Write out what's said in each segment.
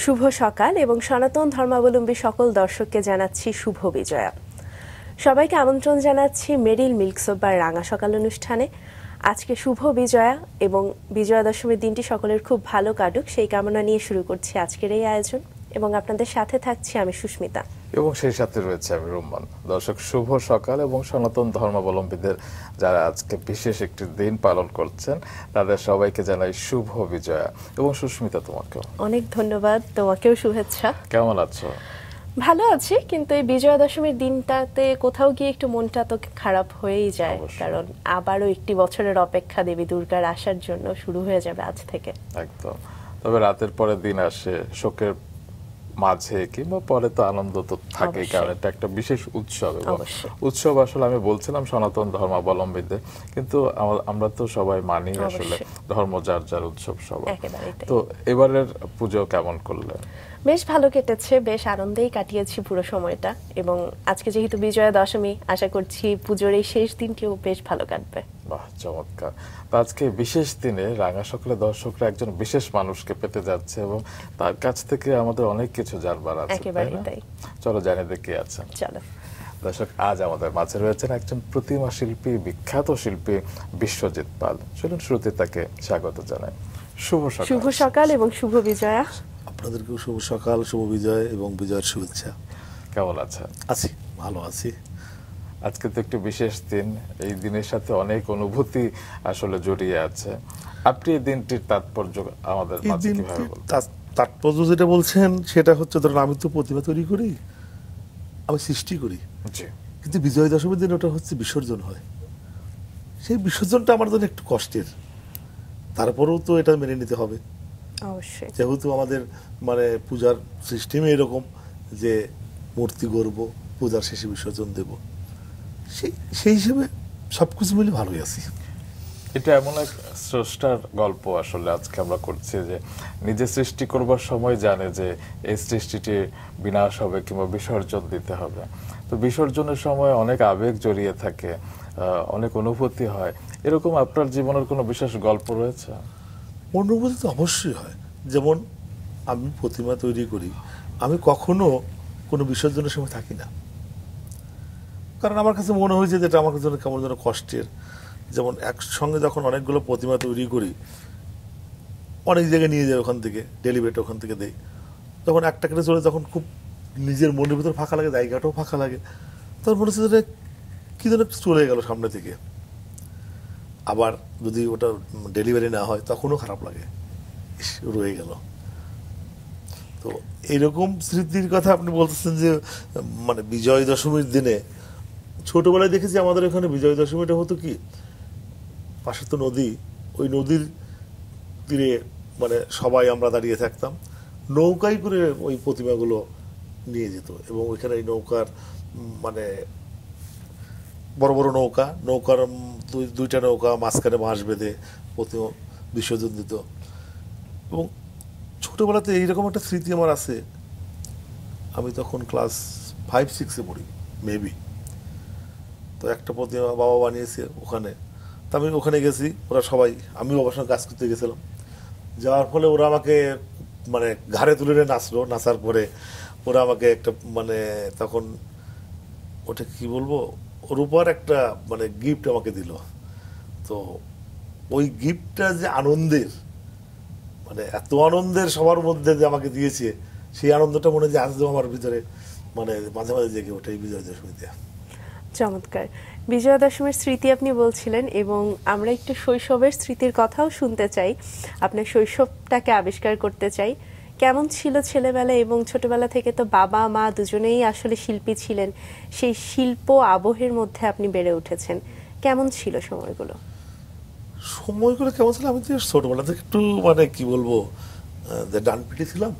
শুভ সকাল এবং সনাতন ধর্মাবলম্বী সকল দর্শককে জানাচ্ছি শুভ বিজয়া। সবাইকে আমন্ত্রণ জানাচ্ছি মেরিল মিল্কসোবার রাঙা সকাল অনুষ্ঠানে। আজকে শুভ বিজয়া এবং বিজয়া দশমীর দিনটি সকলের খুব ভালো কাটুক সেই কামনা নিয়ে শুরু করছি আজকের এই আয়োজন এবং আপনাদের সাথে থাকছি আমি সুস্মিতা এবং সেই সাথে রয়েছে আমি রুম্মান। দর্শক, শুভ সকাল এবং সনাতন ধর্মাবলম্বীদের যারা আজকে বিশেষ একটি দিন পালন করছেন তাদের সবাইকে জানাই শুভ বিজয়া। এবং সুস্মিতা, তোমাকেও অনেক ধন্যবাদ, তোমাকেও শুভেচ্ছা। কেমন আছো? ভালো আছি, কিন্তু এই বিজয়া দশমীর দিনটাতে কোথাও গিয়ে একটু মনটা তো খারাপ হয়েই যায়, কারণ আবারও একটি বছরের অপেক্ষা দেবী দুর্গার আসার জন্য শুরু হয়ে যাবে আজ থেকে। একদম। তবে রাতের পরে দিন আসে, শোকের মাঝে কিংবা পরে তো আনন্দ তো থাকেই, কারণ এটা একটা বিশেষ উৎসব। এবং উৎসব আসলে আমি বলছিলাম সনাতন ধর্মাবলম্বীদের, কিন্তু আমরা তো সবাই মানি আসলে ধর্ম যার যার উৎসব সবাই। তো এবারের পুজো কেমন করলে? বেশ ভালো কেটেছে, বেশ আনন্দেই কাটিয়েছি পুরো সময়টা। এবং আজকে যেহেতু বিজয়া দশমী, আশা করছি পুজোর এই শেষ দিনটিও বেশ ভালো কাটবে। বাহ, চমৎকার। তো আজকে বিশেষ দিনে রাঙা সকালে দর্শকরা একজন বিশেষ মানুষকে পেতে যাচ্ছে এবং তার কাছ থেকে আমাদের অনেক কিছু জানবার আছে। একেবারেই তাই। চলো জানি কে আছেন। চলো দর্শক, আজ আমাদের মাঝে রয়েছেন একজন প্রতিমা শিল্পী, বিখ্যাত শিল্পী বিশ্বজিৎ পাল। চলুন শুরুতে তাকে স্বাগত জানাই। শুভ সকাল। শুভ সকাল এবং শুভ বিজয়া। আপনাদেরকেও শুভ সকাল, শুভ বিজয় এবং বিজয়ের শুভেচ্ছা। কেমন আছেন? আছি, ভালো আছি। আজকে তো একটু বিশেষ দিন, এই দিনের সাথে অনেক অনুভূতি আসলে জড়িয়ে আছে। আপনি এই দিনটির তাৎপর্য আমাদের মাঝে কিভাবে বলবেন? তাৎপর্য যেটা বলছেন সেটা হচ্ছে, ধরুন আমি তো প্রতিমা তৈরি করি, আমি সৃষ্টি করি, কিন্তু বিজয়া দশমীর দিন ওটা হচ্ছে বিসর্জন হয়। সেই বিসর্জনটা আমার জন্য একটু কষ্টের, তারপরেও তো এটা মেনে নিতে হবে। অবশ্যই, যেহেতু আমাদের পূজার সিস্টেমে এরকম যে মূর্তি গড়ব, পূজার শেষে বিসর্জন দেব, সেই হিসেবে সবকিছু মিলে ভালোই আছি। এটা এমন এক স্রষ্টার গল্প আসলে আজকে আমরা করছি, যে নিজে সৃষ্টি করবার সময় জানে যে এই সৃষ্টিটি বিনাশ হবে কিংবা বিসর্জন দিতে হবে। তো বিসর্জনের সময় অনেক আবেগ জড়িয়ে থাকে, অনেক অনুভূতি হয়। এরকম আপনার জীবনের কোনো বিশেষ গল্প রয়েছে? অনুভূতি তো অবশ্যই হয়। যেমন আমি প্রতিমা তৈরি করি, আমি কখনো কোনো বিসর্জনের সময় থাকি না, কারণ আমার কাছে মনে হয়েছে যে এটা আমার জন্য কেমন যেন কষ্টের। যেমন একসঙ্গে যখন অনেকগুলো প্রতিমা তৈরি করি, অনেক জায়গায় নিয়ে যাই, ওখান থেকে ডেলিভারিটা ওখান থেকে দেই, যখন একটা কেটে চলে তখন খুব নিজের মনের ভিতর ফাঁকা লাগে, জায়গাটাও ফাঁকা লাগে। তখন মনে হচ্ছে যে কী যেন চলে গেল সামনে থেকে। আবার যদি ওটা ডেলিভারি না হয় তখনও খারাপ লাগে, রয়ে গেল। তো এইরকম স্মৃতির কথা আপনি বলতেছেন যে বিজয় দশমীর দিনে ছোটবেলায় দেখেছি আমাদের এখানে বিজয় দশমীটা হতো কি, পাশে তো নদী, ওই নদীর তীরে সবাই আমরা দাঁড়িয়ে থাকতাম, নৌকায় করে ওই প্রতিমাগুলো নিয়ে যেত। এবং ওইখানে এই নৌকার বড় বড় নৌকার দুইটা নৌকা মাঝখানে বাঁশ বেঁধে প্রতিমা বিসর্জন দিত। এবং ছোটবেলাতে এইরকম একটা স্মৃতি আমার আছে। আমি তখন ক্লাস 5-6-এ পড়ি মেবি। তো একটা প্রতিমা বাবা বানিয়েছে ওখানে, তো আমি ওখানে গেছি, ওরা সবাই, আমি বাবার সঙ্গে কাজ করতে গেছিলাম। যাওয়ার ফলে ওরা আমাকে ঘাড়ে তুলে নিয়ে নাচলো। নাচার পরে ওরা আমাকে একটা তখন ওটা কি বলবো, রূপার একটা গিফট আমাকে দিল। তো ওই গিফটটা যে আনন্দের, এত আনন্দের সবার মধ্যে যে আমাকে দিয়েছে, সেই আনন্দটা মনে হয় আজও আমার ভিতরে মাঝে মাঝে জেগে ওঠে এই বিজয়া দশমীতে। চমৎকার। বিজয়া দশমীর স্মৃতি আপনি বলছিলেন এবং আমরা একটু শৈশবের স্মৃতির কথাও শুনতে চাই, আপনার শৈশবটাকে আবিষ্কার করতে চাই। কেমন ছিল ছেলেবেলা এবং ছোটবেলা থেকে তো বাবা মা দুজনেই আসলে শিল্পী ছিলেন, সেই শিল্প আবহের মধ্যে আপনি বেড়ে উঠেছেন, কেমন ছিল সময়গুলো? সময়গুলো কেমন ছিল, আমি তো ছোটবেলা থেকে একটু কি বলবো, ডানপিটে ছিলাম,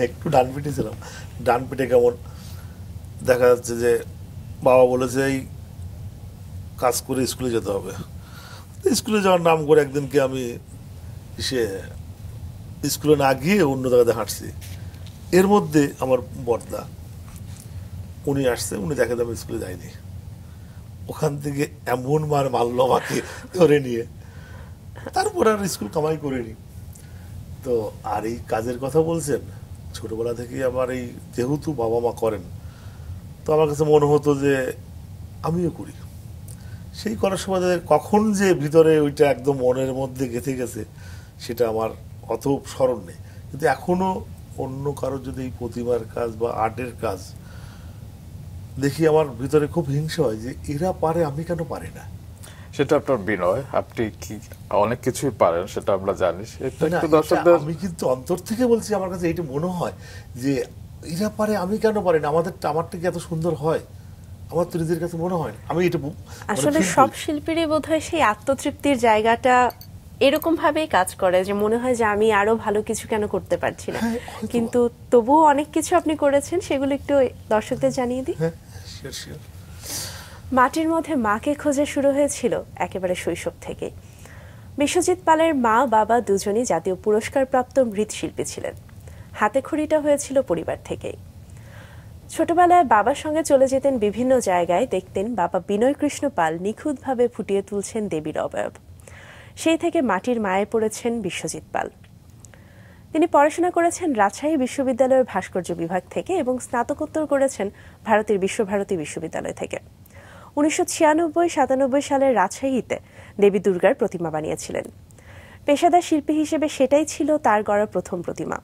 একটু ডানপিটে ছিলাম। ডানপিটে কেমন দেখা যাচ্ছে যে বাবা বলেছে এই কাজ করে স্কুলে যেতে হবে। স্কুলে যাওয়ার নাম করে একদিনকে আমি স্কুলে না গিয়ে অন্য জায়গাতে হাঁটছি। এর মধ্যে আমার বড়দা উনি আসছে, উনি দেখে আমি স্কুলে যাইনি, ওখান থেকে এমন মারলো আমাকে ধরে নিয়ে, তারপর আর স্কুল কামাই করিনি। তো আর এই কাজের কথা বলছেন, ছোটবেলা থেকে আমার এই যেহেতু বাবা মা করেন, তো আমার কাছে মনে হতো যে আমিও করি। সেই করার সময় কখন যে ভিতরে ওইটা একদম মনের মধ্যে গেঁথে গেছে সেটা আমার অত স্মরণ নেই, কিন্তু এখনো অন্য কারোর যদি এই প্রতিমার কাজ বা আর্টের কাজ দেখি আমার ভিতরে খুব হিংসা হয় যে এরা পারে, আমি কেন পারি না। সেটা আপনার বিনয়, আপনি কি অনেক কিছুই পারেন সেটা আমরা জানি। এটা একটু দর্শকদের, আমি কিন্তু অন্তর থেকে বলছি, আমার কাছে এটা মনে হয় যে এরা পারে, আমি কেন পারি না। আমারটা কি এত সুন্দর হয়? আমার তো নিজের কাছে মনে হয় না। আমি এটা আসলে সব শিল্পীরই বোধহয় সেই আত্মতৃপ্তির জায়গাটা এরকম ভাবেই কাজ করে যে মনে হয় যে আমি আরো ভালো কিছু কেন করতে পারছি না, কিন্তু তবুও অনেক কিছু আপনি করেছেন, সেগুলো একটু দর্শকদের জানিয়ে দিই। মাটির মধ্যে মাকে খোঁজা শুরু হয়েছিল একেবারে শৈশব থেকে। বিশ্বজিৎ পালের মা বাবা দুজনই জাতীয় পুরস্কারপ্রাপ্ত মৃৎশিল্পী ছিলেন। হাতে খড়িটা হয়েছিল পরিবার থেকেই। ছোটবেলায় বাবার সঙ্গে চলে যেতেন বিভিন্ন জায়গায়, দেখতেন বাবা বিনয় কৃষ্ণ পাল নিখুঁতভাবে ফুটিয়ে তুলছেন দেবীর অবয়ব। সেই থেকে মাটির মায়ে পড়েছেন বিশ্বজিৎ পাল। তিনি পড়াশোনা করেছেন রাজশাহী বিশ্ববিদ্যালয়ের ভাস্কর্য বিভাগ থেকে এবং স্নাতকোত্তর করেছেন ভারতের বিশ্বভারতী বিশ্ববিদ্যালয় থেকে। 1996-97 সালে রাজশাহীতে দেবী দুর্গার প্রতিমা বানিয়েছিলেন। পেশাদার শিল্পী হিসেবে সেটাই ছিল তার গড়া প্রথম প্রতিমা।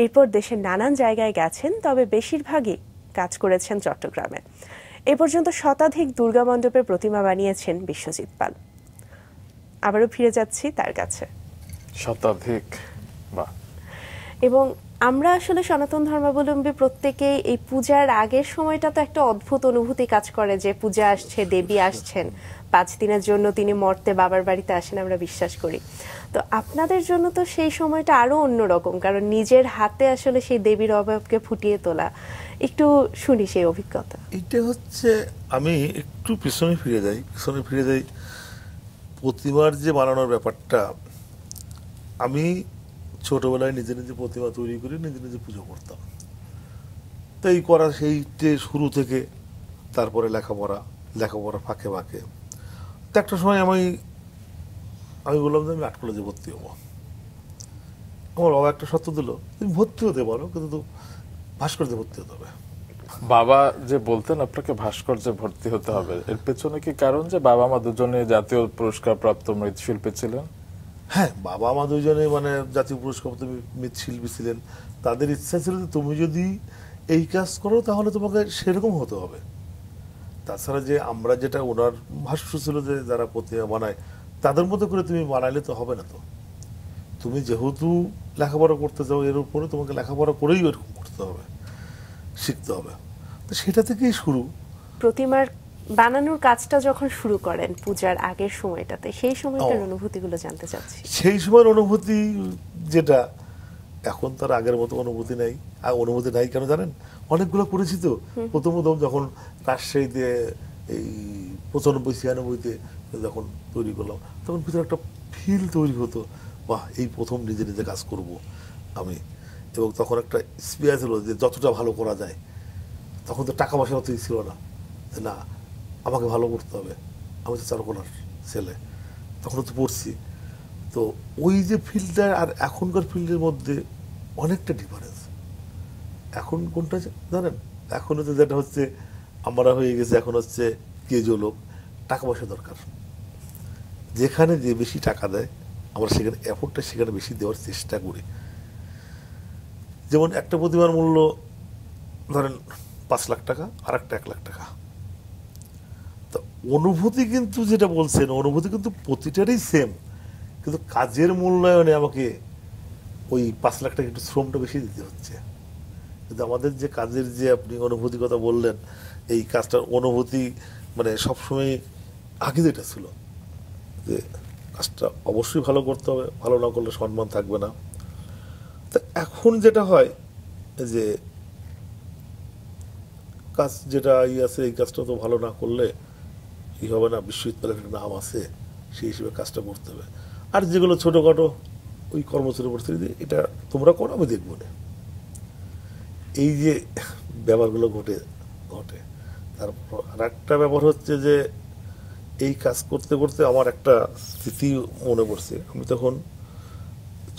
এরপর দেশের নানান জায়গায় গেছেন, তবে বেশিরভাগই কাজ করেছেন চট্টগ্রামে। এ পর্যন্ত শতাধিক দুর্গা মণ্ডপের প্রতিমা বানিয়েছেন বিশ্বজিৎ পাল। আবারও ফিরে যাচ্ছি তার কাছে। শতাধিক, বাহ। এবং আমরা আসলে সনাতন ধর্মাবলম্বী প্রত্যেকেই এই পূজার আগের সময়টা তো একটা অদ্ভুত অনুভূতি কাজ করে যে পূজা আসছে, দেবী আসছেন, 5 দিনের জন্য তিনি মর্তে বাবার বাড়িতে আসেন, আমরা বিশ্বাস করি। তো আপনাদের জন্য তো সেই সময়টা আরো অন্যরকম, কারণ নিজের হাতে আসলে সেই দেবীর অবয়বকে ফুটিয়ে তোলা। একটু শুনি সেই অভিজ্ঞতা। এটা হচ্ছে, আমি একটু পিছনে ফিরে যাই। প্রতিমার যে বানানোর ব্যাপারটা, আমি ছোটবেলায় নিজে নিজে প্রতিমা তৈরি করে নিজে নিজে পুজো করতাম। তো এই করা সেইটে শুরু থেকে, তারপরে লেখাপড়া ফাঁকে ফাঁকে। তো একটা সময় আমি বললাম যে আমি আর্ট কলেজে ভর্তি হবো। আমার বাবা একটা সত্য দিল, তুমি ভর্তি হতে পারো, কিন্তু ভাস্কর্যে ভর্তি হতে হবে। বাবা যে বলতেন আপনাকে ভাস্কর্যে ভর্তি হতে হবে, এর পেছনে কি কারণ যে বাবা মা দুজনে জাতীয় পুরস্কার প্রাপ্ত মৃৎশিল্পী ছিলেন? হ্যাঁ, বাবা মা দুজনে মানে জাতীয় পুরস্কারপ্রাপ্ত মৃৎশিল্পী ছিলেন। তাদের ইচ্ছা ছিল যে তুমি যদি এই কাজ করো তাহলে তোমাকে সেরকম হতে হবে। তাছাড়া যে আমরা যেটা, ওনার ভাষ্য ছিল যে যারা প্রতিমা বানায় তাদের মতো করে তুমি বানাইলে তো হবে না। তো তুমি যেহেতু লেখাপড়া করতে চাও, এর উপরে তোমাকে লেখাপড়া করেই এরকম করতে হবে, শিখতে হবে। তো সেটা থেকেই শুরু। প্রতিমার বানানোর কাজটা যখন শুরু করেন পূজার আগের সময়টাতে, সেই সময়টার অনুভূতিগুলো জানতে চাচ্ছি। সেই সময়ের অনুভূতি যেটা, এখন তার আগের মতো অনুভূতি নাই। আর অনুভূতি নাই কেন জানেন? অনেকগুলো করেছি তো। প্রথম যখন রাজশাহীতে এই 95-96-তে যখন তৈরি করলাম, তখন ভিতরে একটা ফিল তৈরি হতো, বাহ, এই প্রথম নিজে নিজে কাজ করব আমি। এবং তখন একটা স্পেয়ার ছিল যে যতটা ভালো করা যায়। তখন তো টাকা পয়সা অতই ছিল না, যে না আমাকে ভালো করতে হবে, আমি তো চারকোনার ছেলে, তখন তো পড়ছি। তো ওই যে ফিল্ডটা আর এখনকার ফিল্ডের মধ্যে অনেকটা ডিফারেন্স। এখন কোনটা জানেন? এখন হচ্ছে যেটা হচ্ছে আমরা হয়ে গেছে, এখন হচ্ছে কেজো লোক, টাকা পয়সা দরকার। যেখানে যে বেশি টাকা দেয় আমরা সেখানে এফোর্টটা সেখানে বেশি দেওয়ার চেষ্টা করি। যেমন একটা প্রতিমার মূল্য ধরেন 5 লাখ টাকা, আর একটা 1 লাখ টাকা। তো অনুভূতি কিন্তু যেটা বলছেন, অনুভূতি কিন্তু প্রতিটারই সেম, কিন্তু কাজের মূল্যায়নে আমাকে ওই 5 লাখ টাকা একটু শ্রমটা বেশি দিতে হচ্ছে। কিন্তু আমাদের যে কাজের যে আপনি অনুভূতি কথা বললেন, এই কাজটার অনুভূতি মানে সবসময় আগে যেটা ছিল যে কাজটা অবশ্যই ভালো করতে হবে, ভালো না করলে সম্মান থাকবে না। তা এখন যেটা হয় যে কাজ যেটা আছে, এই কাজটা তো ভালো না করলে কি হবে না, বিশ্ববিদ্যালয়ের একটা নাম আছে, সেই হিসেবে কাজটা করতে হবে। আর যেগুলো ছোটোখাটো ওই কর্মচারী পরিস্থিতি, এটা তোমরা করো, আমি দেখবো না, এই যে ব্যাপারগুলো ঘটে। তারপর আর একটা ব্যাপার হচ্ছে যে এই কাজ করতে করতে আমার একটা স্মৃতি মনে পড়ছে। আমি তখন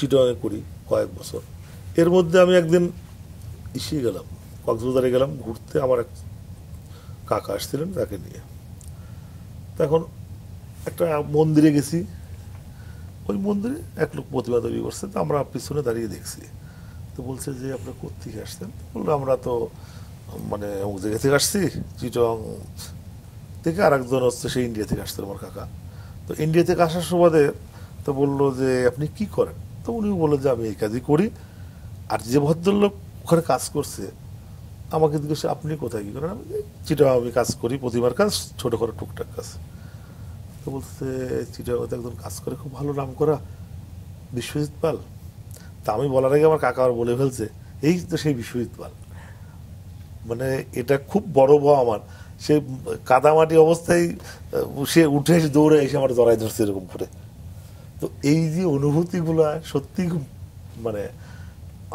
চিটাগাংয়ে করি কয়েক বছর। এর মধ্যে আমি একদিন গেলাম, কক্সবাজারে গেলাম ঘুরতে, আমার এক কাকা আসছিলেন তাকে নিয়ে। তখন একটা মন্দিরে গেছি, ওই মন্দিরে এক লোক প্রতিমা তৈরি করছে, তো আমরা পিছনে দাঁড়িয়ে দেখছি। তো বলছে যে আপনারা কোত্থেকে আসছেন? বললো আমরা তো মানে অমুক জায়গা থেকে আসছি, চিটং থেকে। আর একজন হচ্ছে সেই ইন্ডিয়া থেকে আসছেন আমার কাকা। তো ইন্ডিয়া থেকে আসার সুবাদে তো বললো যে আপনি কি করেন? তো উনি বললো যে আমি এই কাজই করি। আর যে ভদ্রলোক ওখানে কাজ করছে আমাকে জিজ্ঞেস আপনি কোথায় কি করেন? আমি চিটাগাং আমি কাজ করি, প্রতিমার কাজ, ছোটখাটো টুকটাক কাজ। তো বলছে চিটাগাংতে একজন কাজ করে খুব ভালো নাম করা, বিশ্বজিৎ পাল। তা আমি বলার আগে আমার কাকা আর বলে ফেলছে এই তো সেই বিশ্বজিৎ পাল। মানে এটা খুব বড় ভয় আমার। সে কাদামাটি অবস্থায় সে উঠে এসে দৌড়ে এসে আমার জড়াই ধরছে এরকম করে। তো এই যে অনুভূতিগুলো সত্যি খুব মানে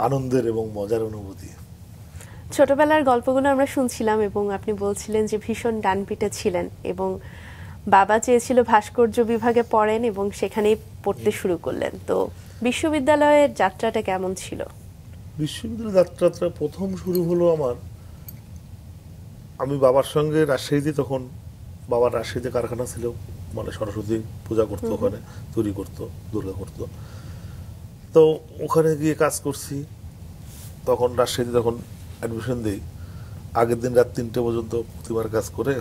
আনন্দের এবং মজার অনুভূতি। ছোটবেলার গল্পগুলো আমরা শুনছিলাম এবং আপনি বলছিলেন যে ভীষণ ডানপিটে ছিলেন এবং বাবা চেয়েছিল ভাস্কর্য বিভাগে পড়েন এবং সেখানেই পড়তে শুরু করলেন। তো বিশ্ববিদ্যালয়ের যাত্রাটা কেমন ছিল? বিশ্ববিদ্যালয়ের যাত্রাটা প্রথম শুরু হলো আমার, আমি বাবার সঙ্গে রাজশাহীতে, তখন বাবার রাজশাহীতে কারখানা ছিল, মানে সরস্বতী পূজা করতো, ওখানে তৈরি করতো, দুর্গা করতো। তো ওখানে গিয়ে কাজ করছি। তখন রাজশাহীতে তখন অ্যাডমিশন দিই, আগের দিন রাত 3টে পর্যন্ত প্রতিবার কাজ করে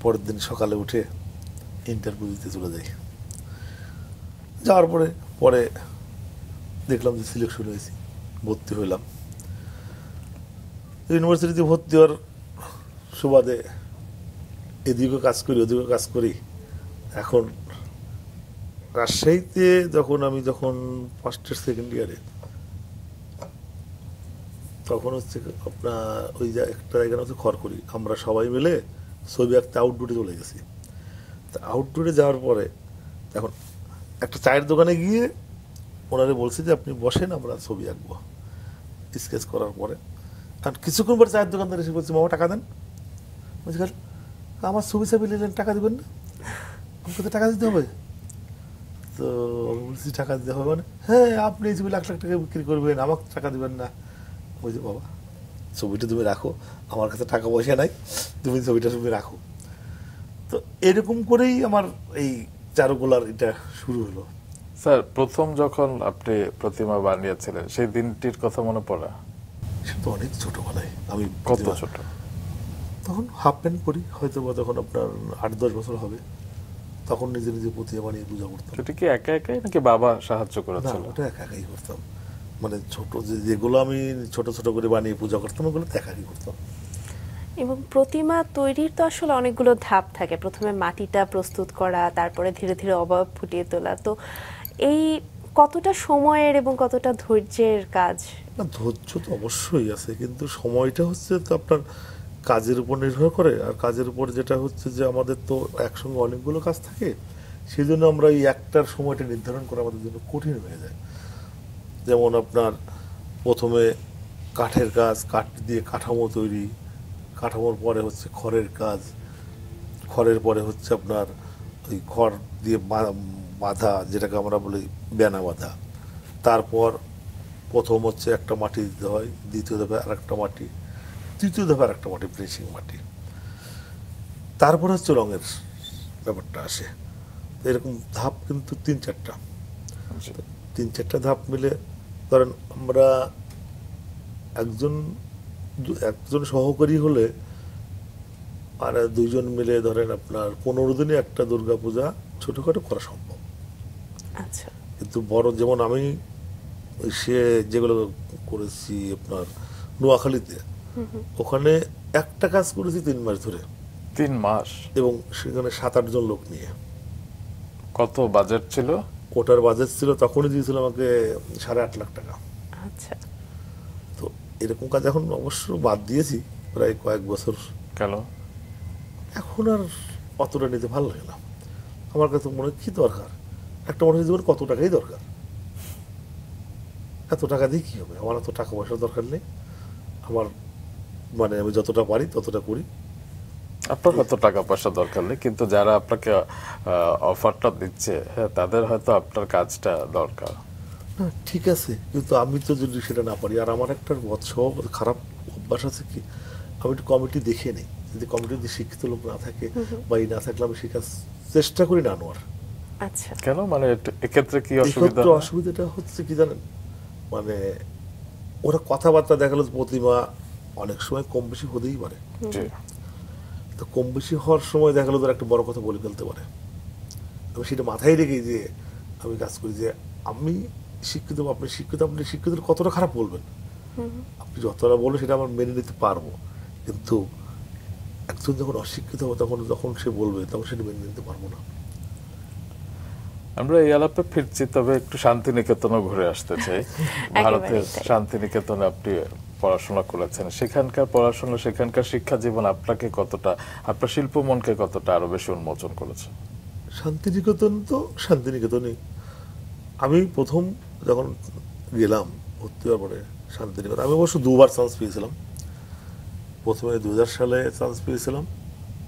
পরের দিন সকালে উঠে ইন্টারভিউ দিতে চলে যাই। যাওয়ার পরে পরে দেখলাম যে সিলেকশন হয়েছি, ভর্তি হইলাম। ইউনিভার্সিটিতে ভর্তি হওয়ার সুবাদে এদিকেও কাজ করি ওদিকেও কাজ করি। এখন রাজশাহীতে আমি যখন ফার্স্ট ইয়ার সেকেন্ড ইয়ারে, তখন হচ্ছে আপনার ওই যে একটা জায়গা হচ্ছে খড়খড়ি, আমরা সবাই মিলে ছবি আঁকতে আউটডোরে চলে গেছি। তা আউটডোরে যাওয়ার পরে এখন একটা চায়ের দোকানে গিয়ে ওনারে বলছি যে আপনি বসেন, আমরা ছবি আঁকবো। স্কেচ করার পরে কারণ কিছুক্ষণ পরে চায়ের দোকানদার এসে বলছি মামা টাকা দেন। বলছি আমার ছবি ছবি নিলেন, টাকা দেবেন না? আমাকে তো টাকা দিতে হবে। তো আমি বলছি টাকা দিতে হবে মানে? হ্যাঁ, আপনি এই ছবি লাখ লাখ টাকা বিক্রি করবেন, আমাকে টাকা দেবেন না? বলছি বাবা ছবিটা তুমি রাখো, আমার কাছে টাকা পয়সা নাই, তুমি ছবিটা রাখো। তো এরকম করেই আমার এই চারুকলার এটা শুরু হলো। স্যার, প্রথম যখন আপনি প্রতিমা বানিয়েছিলেন সেই দিনটির কথা মনে পড়ে? সে তো অনেক ছোটবেলায়। আমি কত ছোট? তখন হাফ প্যান্ট পরি, হয়তো বা তখন আপনার 8-10 বছর হবে। তখন নিজে নিজে প্রতিমা বানিয়ে পূজা করতাম। সেটা কি একা একাই নাকি বাবা সাহায্য করেছিল? ওটা একা একাই করতাম। মানে ছোট যেগুলো আমি ছোট ছোট করে বানিয়ে পূজা করতাম ওগুলো একাই করতাম। এবং প্রতিমা তৈরির তো আসলে অনেকগুলো ধাপ থাকে। প্রথমে মাটিটা প্রস্তুত করা, তারপরে ধীরে ধীরে অবয়ব ফুটিয়ে তোলা। তো এই কতটা সময়ের এবং কতটা ধৈর্যের কাজ? না, ধৈর্য তো অবশ্যই আছে, কিন্তু সময়টা হচ্ছে তো আপনার কাজের উপর নির্ভর করে। আর কাজের উপর যেটা হচ্ছে যে আমাদের তো একসঙ্গে অনেকগুলো কাজ থাকে, সেই জন্য আমরা এই একটার সময়টা নির্ধারণ করা আমাদের জন্য কঠিন হয়ে যায়। যেমন আপনার প্রথমে কাঠের কাজ, কাঠ দিয়ে কাঠামো তৈরি, কাঠামোর পরে হচ্ছে খড়ের কাজ, খড়ের পরে হচ্ছে আপনার ওই খড় দিয়ে বাঁধা, যেটাকে আমরা বলি বেনা বাঁধা। তারপর প্রথম হচ্ছে একটা মাটি দিতে হয়, দ্বিতীয় ধাপে আর একটা মাটি, তৃতীয় ধাপে আর একটা মাটি, ফিনিশিং মাটি। তারপর হচ্ছে রঙের ব্যাপারটা আসে। এরকম ধাপ কিন্তু 3-4টা ধাপ মিলে ধরেন আমরা একজন সহকারী হলে আর 2জন মিলে ধরেন আপনার 15 দিনে একটা দুর্গাপূজা ছোটখাটো করা সম্ভব। আচ্ছা। কিন্তু বড়, যেমন আমি সে যেগুলো করেছি আপনার নোয়াখালীতে, ওখানে একটা কাজ করেছি 3 মাস ধরে। 3 মাস? এবং সেখানে 7-8 জন লোক নিয়ে। কত বাজেট ছিল? ওটার বাজেট ছিল তখনই দিয়েছিল আমাকে 8.5 লাখ টাকা। আচ্ছা। তো এরকম কাজ এখন অবশ্য বাদ দিয়েছি প্রায় কয়েক বছর। কেন? এখন আর অতটা নিতে ভালো লাগে না। আমার কাছে মনে হয় কি দরকার, একটা মানুষের জীবনে কত টাকাই দরকার, এত টাকা দিয়ে কী হবে? আমার এত টাকা পয়সার দরকার নেই। আমার মানে আমি যতটা পারি ততটা করি। আপনার হয়তো টাকা পয়সা দরকার নেই, কিন্তু যারা আপনাকে অফারটা দিচ্ছে, হ্যাঁ, তাদের হয়তো আপনার কাজটা দরকার। হ্যাঁ ঠিক আছে, কিন্তু আমি তো যদি সেটা না পারি, আর আমার একটা খারাপ অভ্যাস আছে কি, আমি একটু কমিটি দেখে নিই, যদি কমিটিতে শিক্ষিত লোক না থাকে বা এই না থাকলে আমি শেখার চেষ্টা করি না আনোয়ার। আচ্ছা, কেন, মানে এক্ষেত্রে কি অসুবিধা? অসুবিধাটা হচ্ছে কি জানেন, মানে ওরা কথাবার্তা দেখালো, প্রতিমা অনেক সময় কম বেশি হতেই পারে, জি, তো কম বেশি হওয়ার সময় দেখালো তোর একটা বড় কথা বলে ফেলতে পারে। আমি সেটা মাথায় রেখে যে আমি কাজ করি যে আমি শিক্ষিত, আপনি শিক্ষিত, আপনি শিক্ষিতের কতটা খারাপ বলবেন, আপনি যতটা বলবেন সেটা আমার মেনে নিতে পারবো, কিন্তু একজন যখন অশিক্ষিত হবে যখন সে বলবে তখন সেটা মেনে নিতে পারবো না। আমরা এই আলাপে ফিরছি, তবে একটু শান্তিনিকেতনও ঘুরে আসতে চাই। ভারতের শান্তিনিকেতনে আপনি পড়াশোনা করেছেন, সেখানকার পড়াশোনা, সেখানকার শিক্ষা জীবন আপনাকে কতটা, আপনার শিল্প মনকে কতটা আরো বেশি উন্মোচন করেছে? শান্তিনিকেতন তো শান্তিনিকেতনই। আমি প্রথম যখন গেলাম ভর্তি হওয়ার পরে শান্তিনিকেতন, আমি অবশ্য দুবার চান্স পেয়েছিলাম। প্রথমে 2000 সালে চান্স পেয়েছিলাম,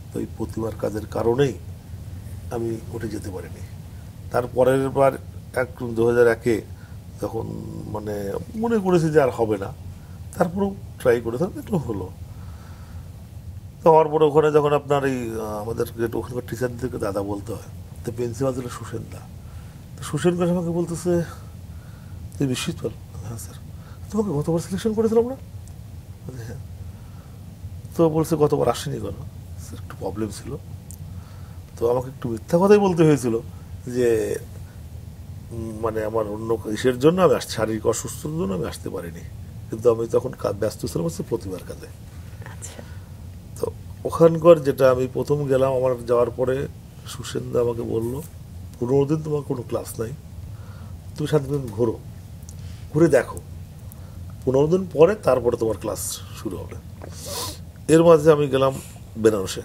তো এই প্রতিমার কাজের কারণেই আমি উঠে যেতে পারিনি। তারপরের বার 2001-এ যখন মানে মনে করেছি যে আর হবে না, তারপরেও ট্রাই করেছিলাম, একটু হলো। তো হওয়ার পরে ওখানে যখন আপনার এই আমাদের ওখানকার টিচারদেরকে দাদা বলতে হয়, তো প্রিন্সিপাল ছিল সুসেন দা। তো সুসেন দাস আমাকে বলতেছে, তুই বিশ্বজিৎ? হ্যাঁ স্যার। তোমাকে গতবার সিলেকশন করেছিলাম না? হ্যাঁ। তো বলছে গতবার আসেনি কেন? স্যার একটু প্রবলেম ছিল, তো আমাকে একটু মিথ্যা কথাই বলতে হয়েছিল যে মানে আমার অন্য ইসের জন্য আমি শারীরিক অসুস্থতার জন্য আমি আসতে পারিনি, কিন্তু আমি তখন ব্যস্ত ছিলাম হচ্ছে প্রতিবার কাজে। তো ওখানকার যেটা আমি প্রথম গেলাম, আমার যাওয়ার পরে সুসেনদা আমাকে বললো 15 দিন তোমার কোনো ক্লাস নাই, তুমি শান্তিনিকেতন ঘুরে দেখো, 15 দিন পরে তারপরে তোমার ক্লাস শুরু হবে। এর মাঝে আমি গেলাম বেনারসে,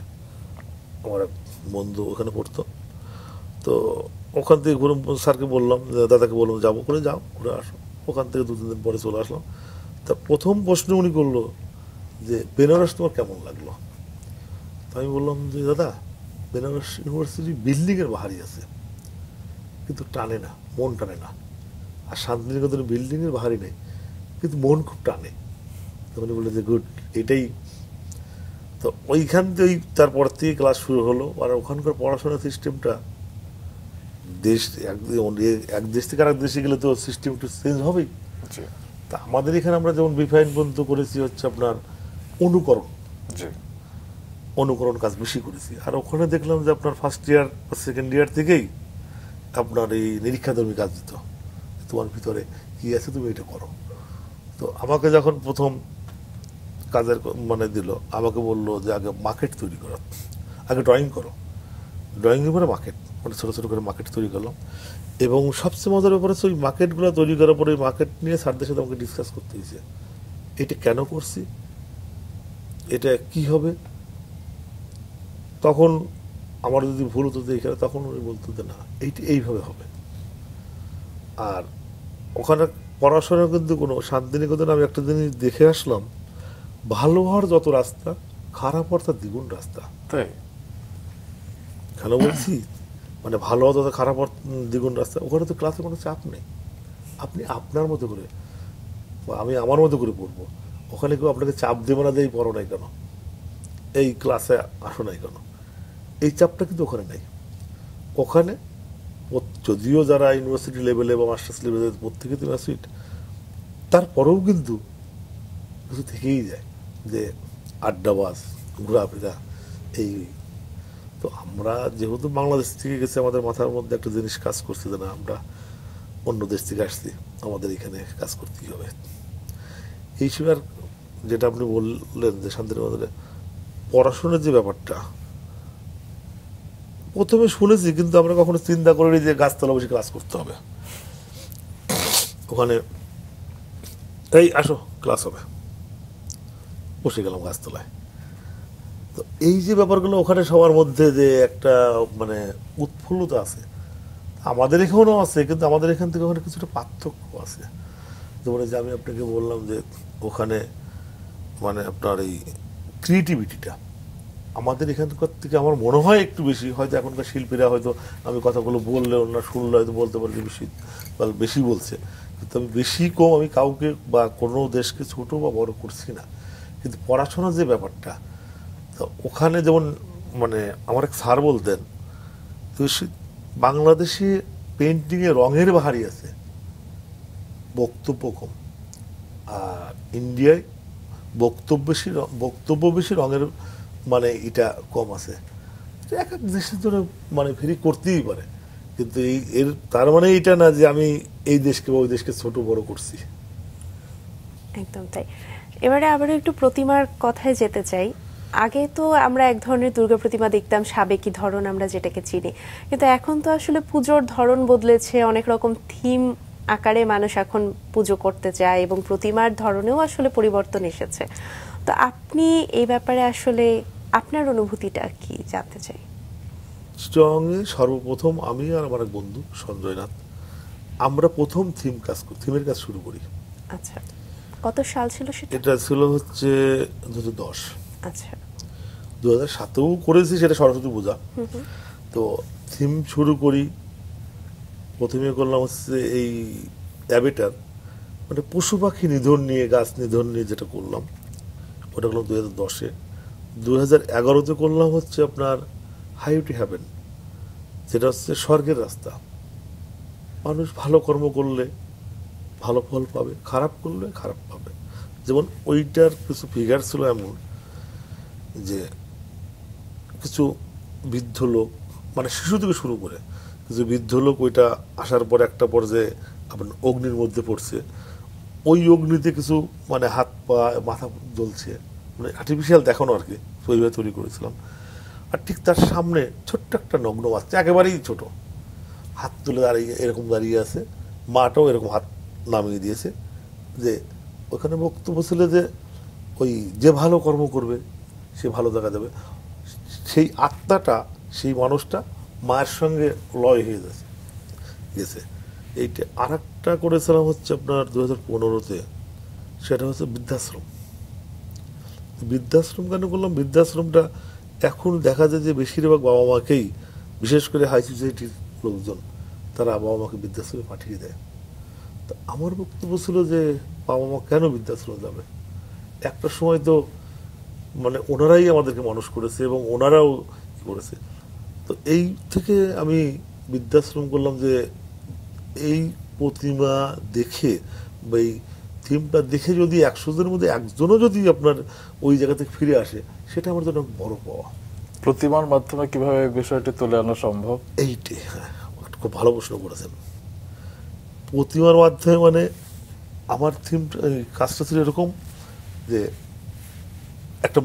আমার এক বন্ধু ওখানে পড়তো, তো ওখান থেকে ঘুরে স্যারকে বললাম, দাদাকে বললাম যাবো, করে যাও ঘুরে আসো। ওখান থেকে 2-3 দিন পরে চলে আসলাম। তা প্রথম প্রশ্ন উনি করলো যে বেনারস তোমার কেমন লাগলো? তো আমি বললাম যে দাদা, বেনারস ইউনিভার্সিটি বিল্ডিংয়ের বাহারি আছে, কিন্তু টানে না, মন টানে না। আর শান্তিনিকেতনে বিল্ডিংয়ের বাহারি নেই, কিন্তু মন খুব টানে। তো উনি বললেন যে গুড, এটাই। তো ওইখান থেকে তারপর থেকে ক্লাস শুরু হলো। আর ওখানকার পড়াশোনার সিস্টেমটা এক দেশ থেকে আরেক দেশে গেলে তো সিস্টেম একটু চেঞ্জ হবেই। তা আমাদের এখানে আমরা যেমন বিফাইন পর্যন্ত করেছি হচ্ছে আপনার অনুকরণ কাজ বেশি করেছি। আর ওখানে দেখলাম যে আপনার ফার্স্ট ইয়ার বা সেকেন্ড ইয়ার থেকেই আপনার এই নিরীক্ষাধর্মী কাজ দিত, তোমার ভিতরে কি আছে তুমি এটা করো। তো আমাকে যখন প্রথম কাজের মানে দিল, আমাকে বললো যে আগে মার্কেট তৈরি করো, আগে ড্রয়িং করো, ড্রয়িংয়ের পরে মার্কেট, মানে ছোটো ছোটো করে মার্কেট তৈরি করলাম। এবং সবচেয়ে মজার ব্যাপার হচ্ছে ওই মার্কেটগুলো তৈরি করার পরে ওই মার্কেট নিয়ে স্যারদের সাথে আমাকে ডিসকাস করতে হয়েছে, এটা কেন করছি, এটা কি হবে। তখন আমার যদি ভুল হতো এখানে, তখন উনি বলতো যে না এইটা এইভাবে হবে। আর ওখানে পড়াশোনা কিন্তু কোনো শান্তিনিকেতনে আমি একটা জিনিস দেখে আসলাম, ভালো হওয়ার যত রাস্তা, খারাপ হওয়ার তার দ্বিগুণ রাস্তা। তাই কেন বলছি, মানে ভালো হওয়া যত খারাপ হওয়ার দ্বিগুণ রাস্তা। ওখানে তো ক্লাসে কোনো চাপ নেই, আপনি আপনার মতো করে, আমি আমার মতো করে পড়বো। ওখানে কেউ আপনাকে চাপ দেবে না, দিয়ে পড়ো নাই কেন, এই ক্লাসে আসো নাই কেন, এই চাপটা কিন্তু ওখানে নেই। ওখানে যদিও যারা ইউনিভার্সিটি লেভেলে বা মাস্টার্স লেভেলে প্রত্যেকে তো সিট, তারপরেও কিন্তু কিছু থেকেই যায় যে আড্ডাবাজ, ঘোরাফেরা, এই। তো আমরা যেহেতু বাংলাদেশ থেকে গেছি, আমাদের মাথার মধ্যে একটা জিনিস কাজ করছে যে না আমরা অন্য দেশ থেকে আসছি, আমাদের এখানে কাজ করতেই হবে। এই সময় আর যেটা আপনি বললেন যে শান্তিনিকেতনে পড়াশোনার যে ব্যাপারটা, প্রথমে শুনেছি কিন্তু আমরা কখনো চিন্তা করিনি যে গাছতলা বসে ক্লাস করতে হবে। ওখানে এই আসো ক্লাস হবে, বসে গেলাম গাছতলায়। তো এই যে ব্যাপারগুলো ওখানে সবার মধ্যে যে একটা মানে উৎফুল্লতা আছে, আমাদের এখানেও আছে, কিন্তু আমাদের এখান থেকে ওখানে কিছুটা পার্থক্য আছে। যেমন যে আমি আপনাকে বললাম যে ওখানে মানে আপনার এই ক্রিয়েটিভিটিটা আমাদের এখানকার থেকে আমার মনে হয় একটু বেশি। হয়তো এখনকার শিল্পীরা হয়তো আমি কথাগুলো বললে অন্য শুনলে হয়তো বলতে পারে যে বেশি বলছে, কিন্তু আমি বেশি কম আমি কাউকে বা কোনো দেশকে ছোট বা বড় করছি না, কিন্তু পড়াশোনার যে ব্যাপারটা, তো ওখানে যেমন মানে আমার এক স্যার বলতেন, তো বাংলাদেশে পেন্টিংয়ে রঙের বাহারি আছে, বক্তব্য কম, আর ইন্ডিয়ায় বক্তব্য বেশি রঙের মানে এটা কম আছে। এক এক দেশের জন্য মানে ফেরি করতেই পারে, কিন্তু এর তার মানে এটা না যে আমি এই দেশকে বা ওই দেশকে ছোট বড় করছি। একদম তাই। এবারে আবার একটু প্রতিমার কথায় যেতে চাই। আগে তো আমরা এক ধরনের দুর্গা প্রতিমা দেখতাম, সাবেকি ধরন আমরা যেটাকে চিনি, কিন্তু এখন তো আসলে পুজোর ধরন বদলেছে, অনেক রকম থিম আকারে মানুষ এখন পুজো করতে চায় এবং প্রতিমার ধরনেও আসলে পরিবর্তন এসেছে। তো আপনি এই ব্যাপারে আসলে আপনার অনুভূতিটা কি জানতে চাই। চিটংয়ে সর্বপ্রথম আমি আর আমার এক বন্ধু সঞ্জয় নাথ, আমরা প্রথম থিমের কাজ শুরু করি। আচ্ছা, কত সাল ছিল সেটা? এটা ছিল হচ্ছে 2010। আচ্ছা, 2007-এও করেছি, সেটা সরস্বতী পূজা। তো থিম শুরু করি, প্রথমে করলাম হচ্ছে এই অ্যাবেটার, মানে পশু পাখি নিধন নিয়ে, গাছ নিধন নিয়ে যেটা করলাম, ওটা করলাম 2010-এ। 2011-তে করলাম হচ্ছে আপনার হাউ টু হ্যাভেন, যেটা হচ্ছে স্বর্গের রাস্তা। মানুষ ভালো কর্ম করলে ভালো ফল পাবে, খারাপ করলে খারাপ পাবে। যেমন ওইটার কিছু ফিগার ছিল এমন যে কিছু বৃদ্ধ লোক, মানে শিশু থেকে শুরু করে কিছু বৃদ্ধ লোক, ওইটা আসার পর একটা পর্যায়ে আপনার অগ্নির মধ্যে পড়ছে, ওই অগ্নিতে কিছু মানে হাত পা মাথা জ্বলছে, মানে আর্টিফিশিয়াল দেখানো আর কি, ওইভাবে তৈরি করেছিলাম। আর ঠিক তার সামনে ছোট্ট একটা নগ্ন বাচ্চা, একেবারেই ছোট, হাত তুলে দাঁড়িয়ে এরকম দাঁড়িয়ে আছে, মাটাও এরকম হাত নামিয়ে দিয়েছে। যে ওখানে বক্তব্য ছিল যে ওই যে ভালো কর্ম করবে সে ভালো দেখা যাবে, সেই আত্মাটা, সেই মানুষটা মায়ের সঙ্গে লয় হয়ে গেছে। এইটা আর একটা করেছিলাম হচ্ছে আপনার 2015-তে, সেটা হচ্ছে বৃদ্ধাশ্রম। বৃদ্ধাশ্রম কেন করলাম? বৃদ্ধাশ্রমটা এখন দেখা যায় যে বেশিরভাগ বাবা মাকেই, বিশেষ করে হাই সোসাইটির লোকজন, তারা বাবা মাকে বৃদ্ধাশ্রমে পাঠিয়ে দেয়। তো আমার বক্তব্য ছিল যে বাবা মা কেন বৃদ্ধাশ্রমে যাবে? একটা সময় তো মানে ওনারাই আমাদেরকে মানুষ করেছে এবং ওনারাও করেছে। তো এই থেকে আমি বৃদ্ধাশ্রম করলাম, যে এই প্রতিমা দেখে বা এই থিমটা দেখে যদি 100 জনের মধ্যে একজনও যদি আপনার ওই জায়গা থেকে ফিরে আসে, সেটা আমার জন্য বড় পাওয়া। প্রতিমার মাধ্যমে কিভাবে বিষয়টি তুলে আনা সম্ভব? এইটাই, হ্যাঁ, খুব ভালো প্রশ্ন করেছেন। প্রতিমার মাধ্যমে মানে আমার থিমটা, কাজটা ছিল এরকম যে একটা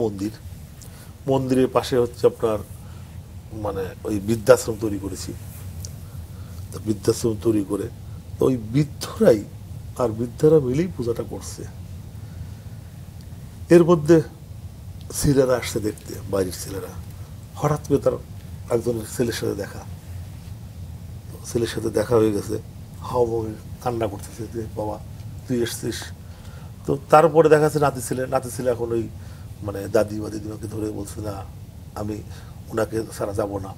মন্দিরের পাশে হচ্ছে আপনার মানে ওই বৃদ্ধাশ্রম তৈরি করেছি। তো বৃদ্ধাশ্রম তৈরি করে তো ওই বৃদ্ধরাই আর বৃদ্ধারা মিলেই পূজাটা করছে। এর মধ্যে ছেলেরা আসছে দেখতে, বাইরের ছেলেরা, হঠাৎ করে তার একজনের ছেলের সাথে দেখা, ছেলের সাথে দেখা হয়ে গেছে, হাওয়া কান্না করতেছে যে বাবা তুই এসছিস। তো তারপরে দেখা যাচ্ছে নাতি ছেলে এখন ওই মানে দাদি বা দিদিমাকে ধরে বলছে না আমি ওনাকে ছাড়া যাব না।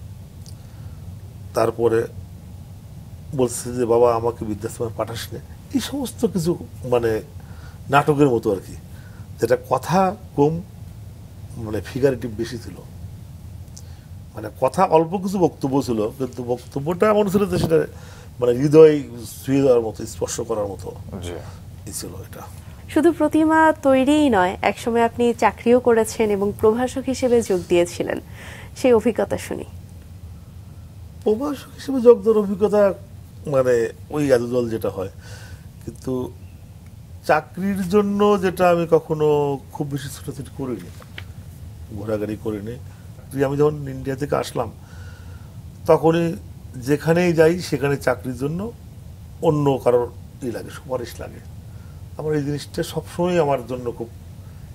তারপরে বলছে যে বাবা আমাকে বৃদ্ধাশ্রমে পাঠাস না। এই সমস্ত কিছু মানে নাটকের মতো আর কি, যেটা কথা কম মানে ফিগারেটিভ বেশি ছিল। মানে কথা অল্প কিছু বক্তব্য ছিল, কিন্তু বক্তব্যটা এমন ছিল যে সেটা মানে হৃদয় ছুঁয়ে দেওয়ার মতো, স্পর্শ করার মতো ছিল এটা। শুধু প্রতিমা তৈরিই নয়, একসময় আপনি চাকরিও করেছেন এবং প্রভাষক হিসেবে যোগ দিয়েছিলেন, সেই অভিজ্ঞতা শুনি। প্রভাষক হিসেবে যোগ দেওয়ার অভিজ্ঞতা মানে ওই জাদুদল যেটা হয়, কিন্তু চাকরির জন্য যেটা আমি কখনো খুব বেশি ছোটাছুটি করিনি, ঘোরাঘুরি করিনি। আমি যখন ইন্ডিয়া থেকে আসলাম তখনই যেখানেই যাই সেখানে চাকরির জন্য অন্য কারোর লাগে, সুপারিশ লাগে। আমার এই জিনিসটা সবসময় আমার জন্য খুব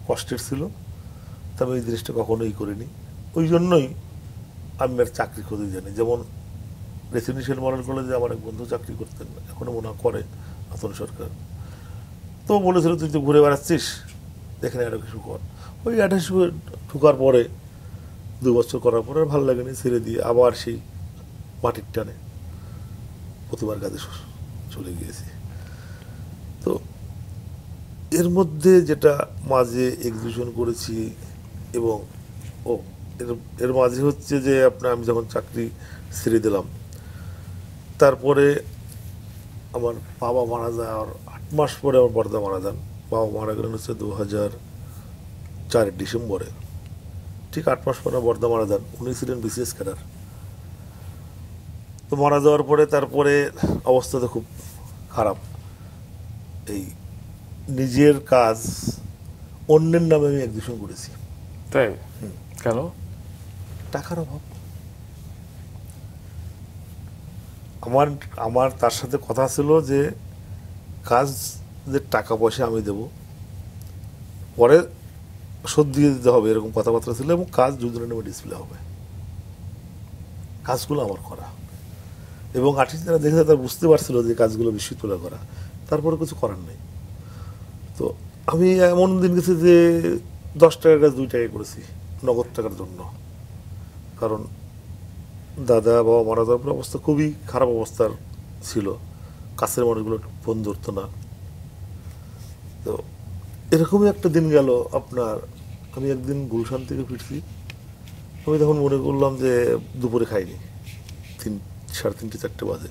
কষ্টের ছিল, তবে এই জিনিসটা কখনোই করিনি। ওই জন্যই আমি আর চাকরি খুঁজে জানি। যেমন রেসিডেন্সিয়াল মডেল কলেজে আমার এক বন্ধু চাকরি করতেন, এখনো মনে করে, আতন সরকার। তো বলেছিল তুই তো ঘুরে বেড়াচ্ছিস, এখানে আরো কিছু কর। ওই অ্যাটাচ ঢুকার পরে 2 বছর করার পরে আর ভালো লাগেনি, ছেড়ে দিয়ে আবার সেই মাটির টানে প্রতিবার কাজে চলে গিয়েছি। তো এর মধ্যে যেটা মাঝে এক্সিবিশন করেছি, এবং ও এর মাঝে হচ্ছে যে আপনার আমি যখন চাকরি ছেড়ে দিলাম, তারপরে আমার বাবা মারা যাওয়ার 8 মাস পরে আমার বর্দা মারা যান। বাবা মারা গেলেন হচ্ছে 2004 ডিসেম্বরে। ঠিক 8 মাস পরে বর্দা মারা যান। উনি ছিলেন বিসিএস ক্যাডার। তো মারা যাওয়ার পরে তারপরে অবস্থা তো খুব খারাপ। এই নিজের কাজ অন্যের নামে আমি এক্সিবিশন করেছি। তাই? কেন? টাকার অভাব। আমার তার সাথে কথা ছিল যে কাজ যে টাকা পয়সা আমি দেব, পরে শোধ দিয়ে দিতে হবে, এরকম কথাবার্তা ছিল, এবং কাজ দুজনের নামে ডিসপ্লে হবে, কাজগুলো আমার করা। এবং আর্টিস্ট যারা দেখেছে তারা বুঝতে পারছিল যে কাজগুলো বিশ্ববিদ্যালয় করা, তারপরে কিছু করার নেই। তো আমি এমন দিন গেছি যে 10 টাকার কাজ 2 টাকায় করেছি, নগদ টাকার জন্য। কারণ দাদা বাবা মারা যাওয়ার পর অবস্থা খুবই খারাপ অবস্থার ছিল, কাছের মানুষগুলো ফোন ধরতো না। তো এরকমই একটা দিন গেল আপনার। আমি একদিন গুলশান থেকে ফিরছি, আমি তখন মনে করলাম যে দুপুরে খাইনি, 3:30 4টে বাজে।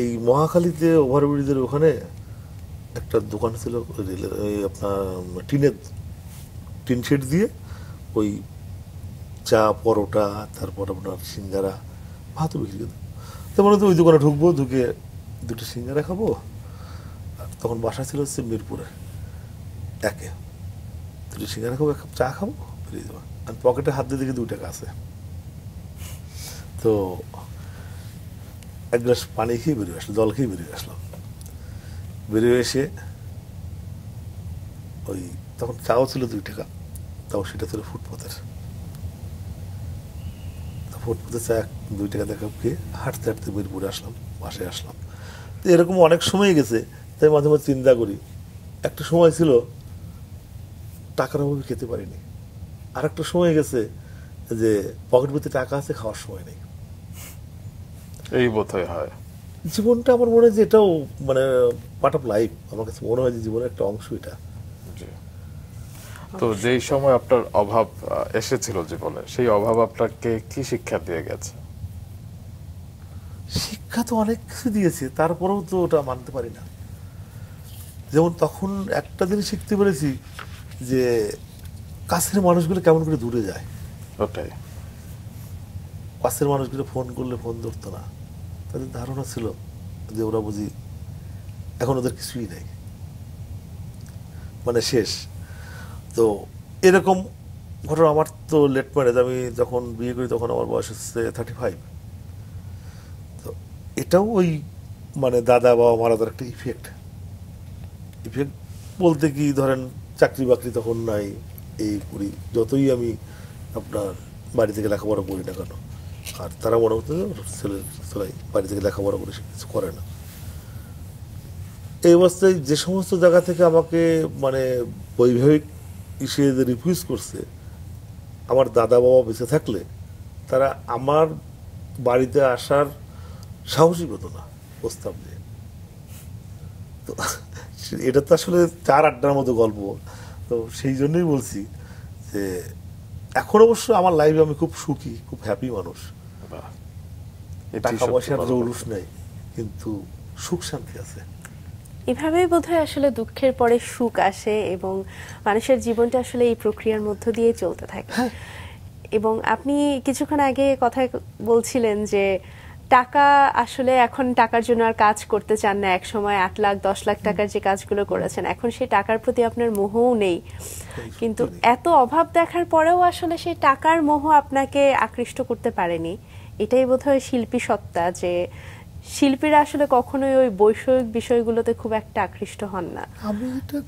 এই মহাখালীতে ওভারব্রিজের ওখানে একটা দোকান ছিল রেলের, আপনার টিন শেড দিয়ে ওই চা পরোটা, তারপর আপনার সিঙ্গারা, ভাতও বিক্রি করতো। তো মনে হতো ওই দোকানে ঢুকবো, ঢুকে 2টো সিঙ্গারা খাবো। আর তখন বাসা ছিল হচ্ছে মিরপুরে 1-এ। 2টো সিঙ্গারা খাবো, 1 কাপ চা খাবো, বেরিয়ে যাবো। আর পকেটে হাত দিয়ে দেখি 2 টাকা আছে। তো 1 গ্লাস পানি খেয়ে বেরিয়ে আসলাম, জল খেয়ে বেরিয়ে আসলাম। বেরিয়ে এসে ওই তখন চাও ছিল 2 টাকা, তাও সেটা ছিল ফুটপাতের। ফুটপাতে চা 2 টাকা দেখা খেয়ে হাঁটতে হাঁটতে মিরপুরে আসলাম, বাসায় আসলাম। তো এরকম অনেক সময় গেছে, তাই মাঝে মাঝে চিন্তা করি, একটা সময় ছিল টাকার অভাবে খেতে পারিনি, আর একটা সময় গেছে যে পকেট ভর্তি টাকা আছে, খাওয়ার সময় নেই। এই বোধহয় হয় জীবনটা আমার মনে হয় যে এটাও মানে পার্ট অফ লাইফ। আমার কাছে মনে হয় যে জীবনের একটা অংশ এটা। তো যেই সময় আপনার অভাব এসেছিল জীবনে, সেই অভাব আপনাকে কি শিক্ষা দিয়ে গেছে? শিক্ষা তো অনেক কিছু দিয়েছে, তারপরেও তো ওটা মানতে পারি না। যেমন তখন একটা জিনিস শিখতে পেরেছি যে কাছের মানুষগুলো কেমন করে দূরে যায়। ওটাই, কাছের মানুষগুলো ফোন করলে ফোন ধরতো না, তাদের ধারণা ছিল যে ওরা বুঝি এখন ওদের কিছুই নেই, মানে শেষ। তো এরকম ঘটনা। আমার তো লেট ম্যারেজ, আমি যখন বিয়ে করি তখন আমার বয়স হচ্ছে 35। তো এটাও ওই মানে দাদা বাবা মারা যাওয়ার একটা ইফেক্ট বলতে কি, ধরেন চাকরি বাকরি তখন নাই, এই করি, যতই আমি আপনার বাড়ি থেকে লেখাপড়া করি না কেন, আর তারা মনে হতো ছেলে ছেলাই বাড়ি থেকে লেখাপড়া করে কিছু করে না। এই অবস্থায় যে সমস্ত জায়গা থেকে আমাকে মানে বৈবাহিক হিসেবে রিফিউজ করছে, আমার দাদা বাবা বেঁচে থাকলে তারা আমার বাড়িতে আসার সাহসী হতো না প্রস্তাব দিয়ে। তো এটা তো আসলে 4 আড্ডার মতো গল্প। তো সেই জন্যই বলছি যে এখন অবশ্য আমার লাইফে আমি খুব সুখী, খুব হ্যাপি মানুষ। টাকা পয়সার জৌলুস নেই, কিন্তু সুখ শান্তি আছে। এভাবেই বোধহয় আসলে দুঃখের পরে সুখ আসে, এবং মানুষের জীবনটা আসলে এই প্রক্রিয়ার মধ্য দিয়ে চলতে থাকে। এবং আপনি কিছুক্ষণ আগে কথা বলছিলেন যে টাকা আসলে এখন টাকার জন্য আর কাজ করতে চান না। এক সময় 8 লাখ 10 লাখ টাকার যে কাজগুলো করেছেন, এখন সেই টাকার প্রতি আপনার মোহও নেই। কিন্তু এত অভাব দেখার পরেও আসলে সেই টাকার মোহ আপনাকে আকৃষ্ট করতে পারেনি। এটাই বোধহয় শিল্পী সত্তা, যে শিল্পীরা আসলে কখনোই ওই বৈষয়িক বিষয়গুলোতে খুব একটা আকৃষ্ট হন না। আমি এটা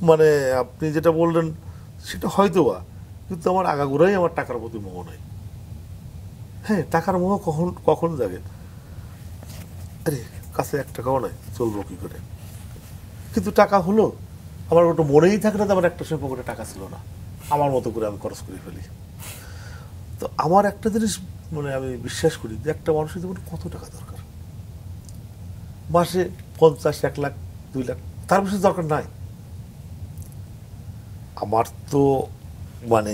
মানে আপনি যেটা বললেন সেটা হয়তোবা, কিন্তু আমার আগাগোড়াই আমার টাকার প্রতি মোহ নাই। হ্যাঁ, টাকার মোহ কখন কখন জাগে, আরে কাছে 1 টাকাও নাই, চলবো কি করে। কিন্তু টাকা হলো, আমার ওটা মনেই থাকে না যে আমার একটা সময় পকেটে টাকা ছিল না, আমার মতো করে আমি খরচ করে ফেলি। তো আমার একটা জিনিস মানে আমি বিশ্বাস করি যে একটা মানুষের জীবনে কত টাকা দরকার। মাসে 50-1 লাখ 2 লাখ, তার বেশি দরকার নাই। আমার তো মানে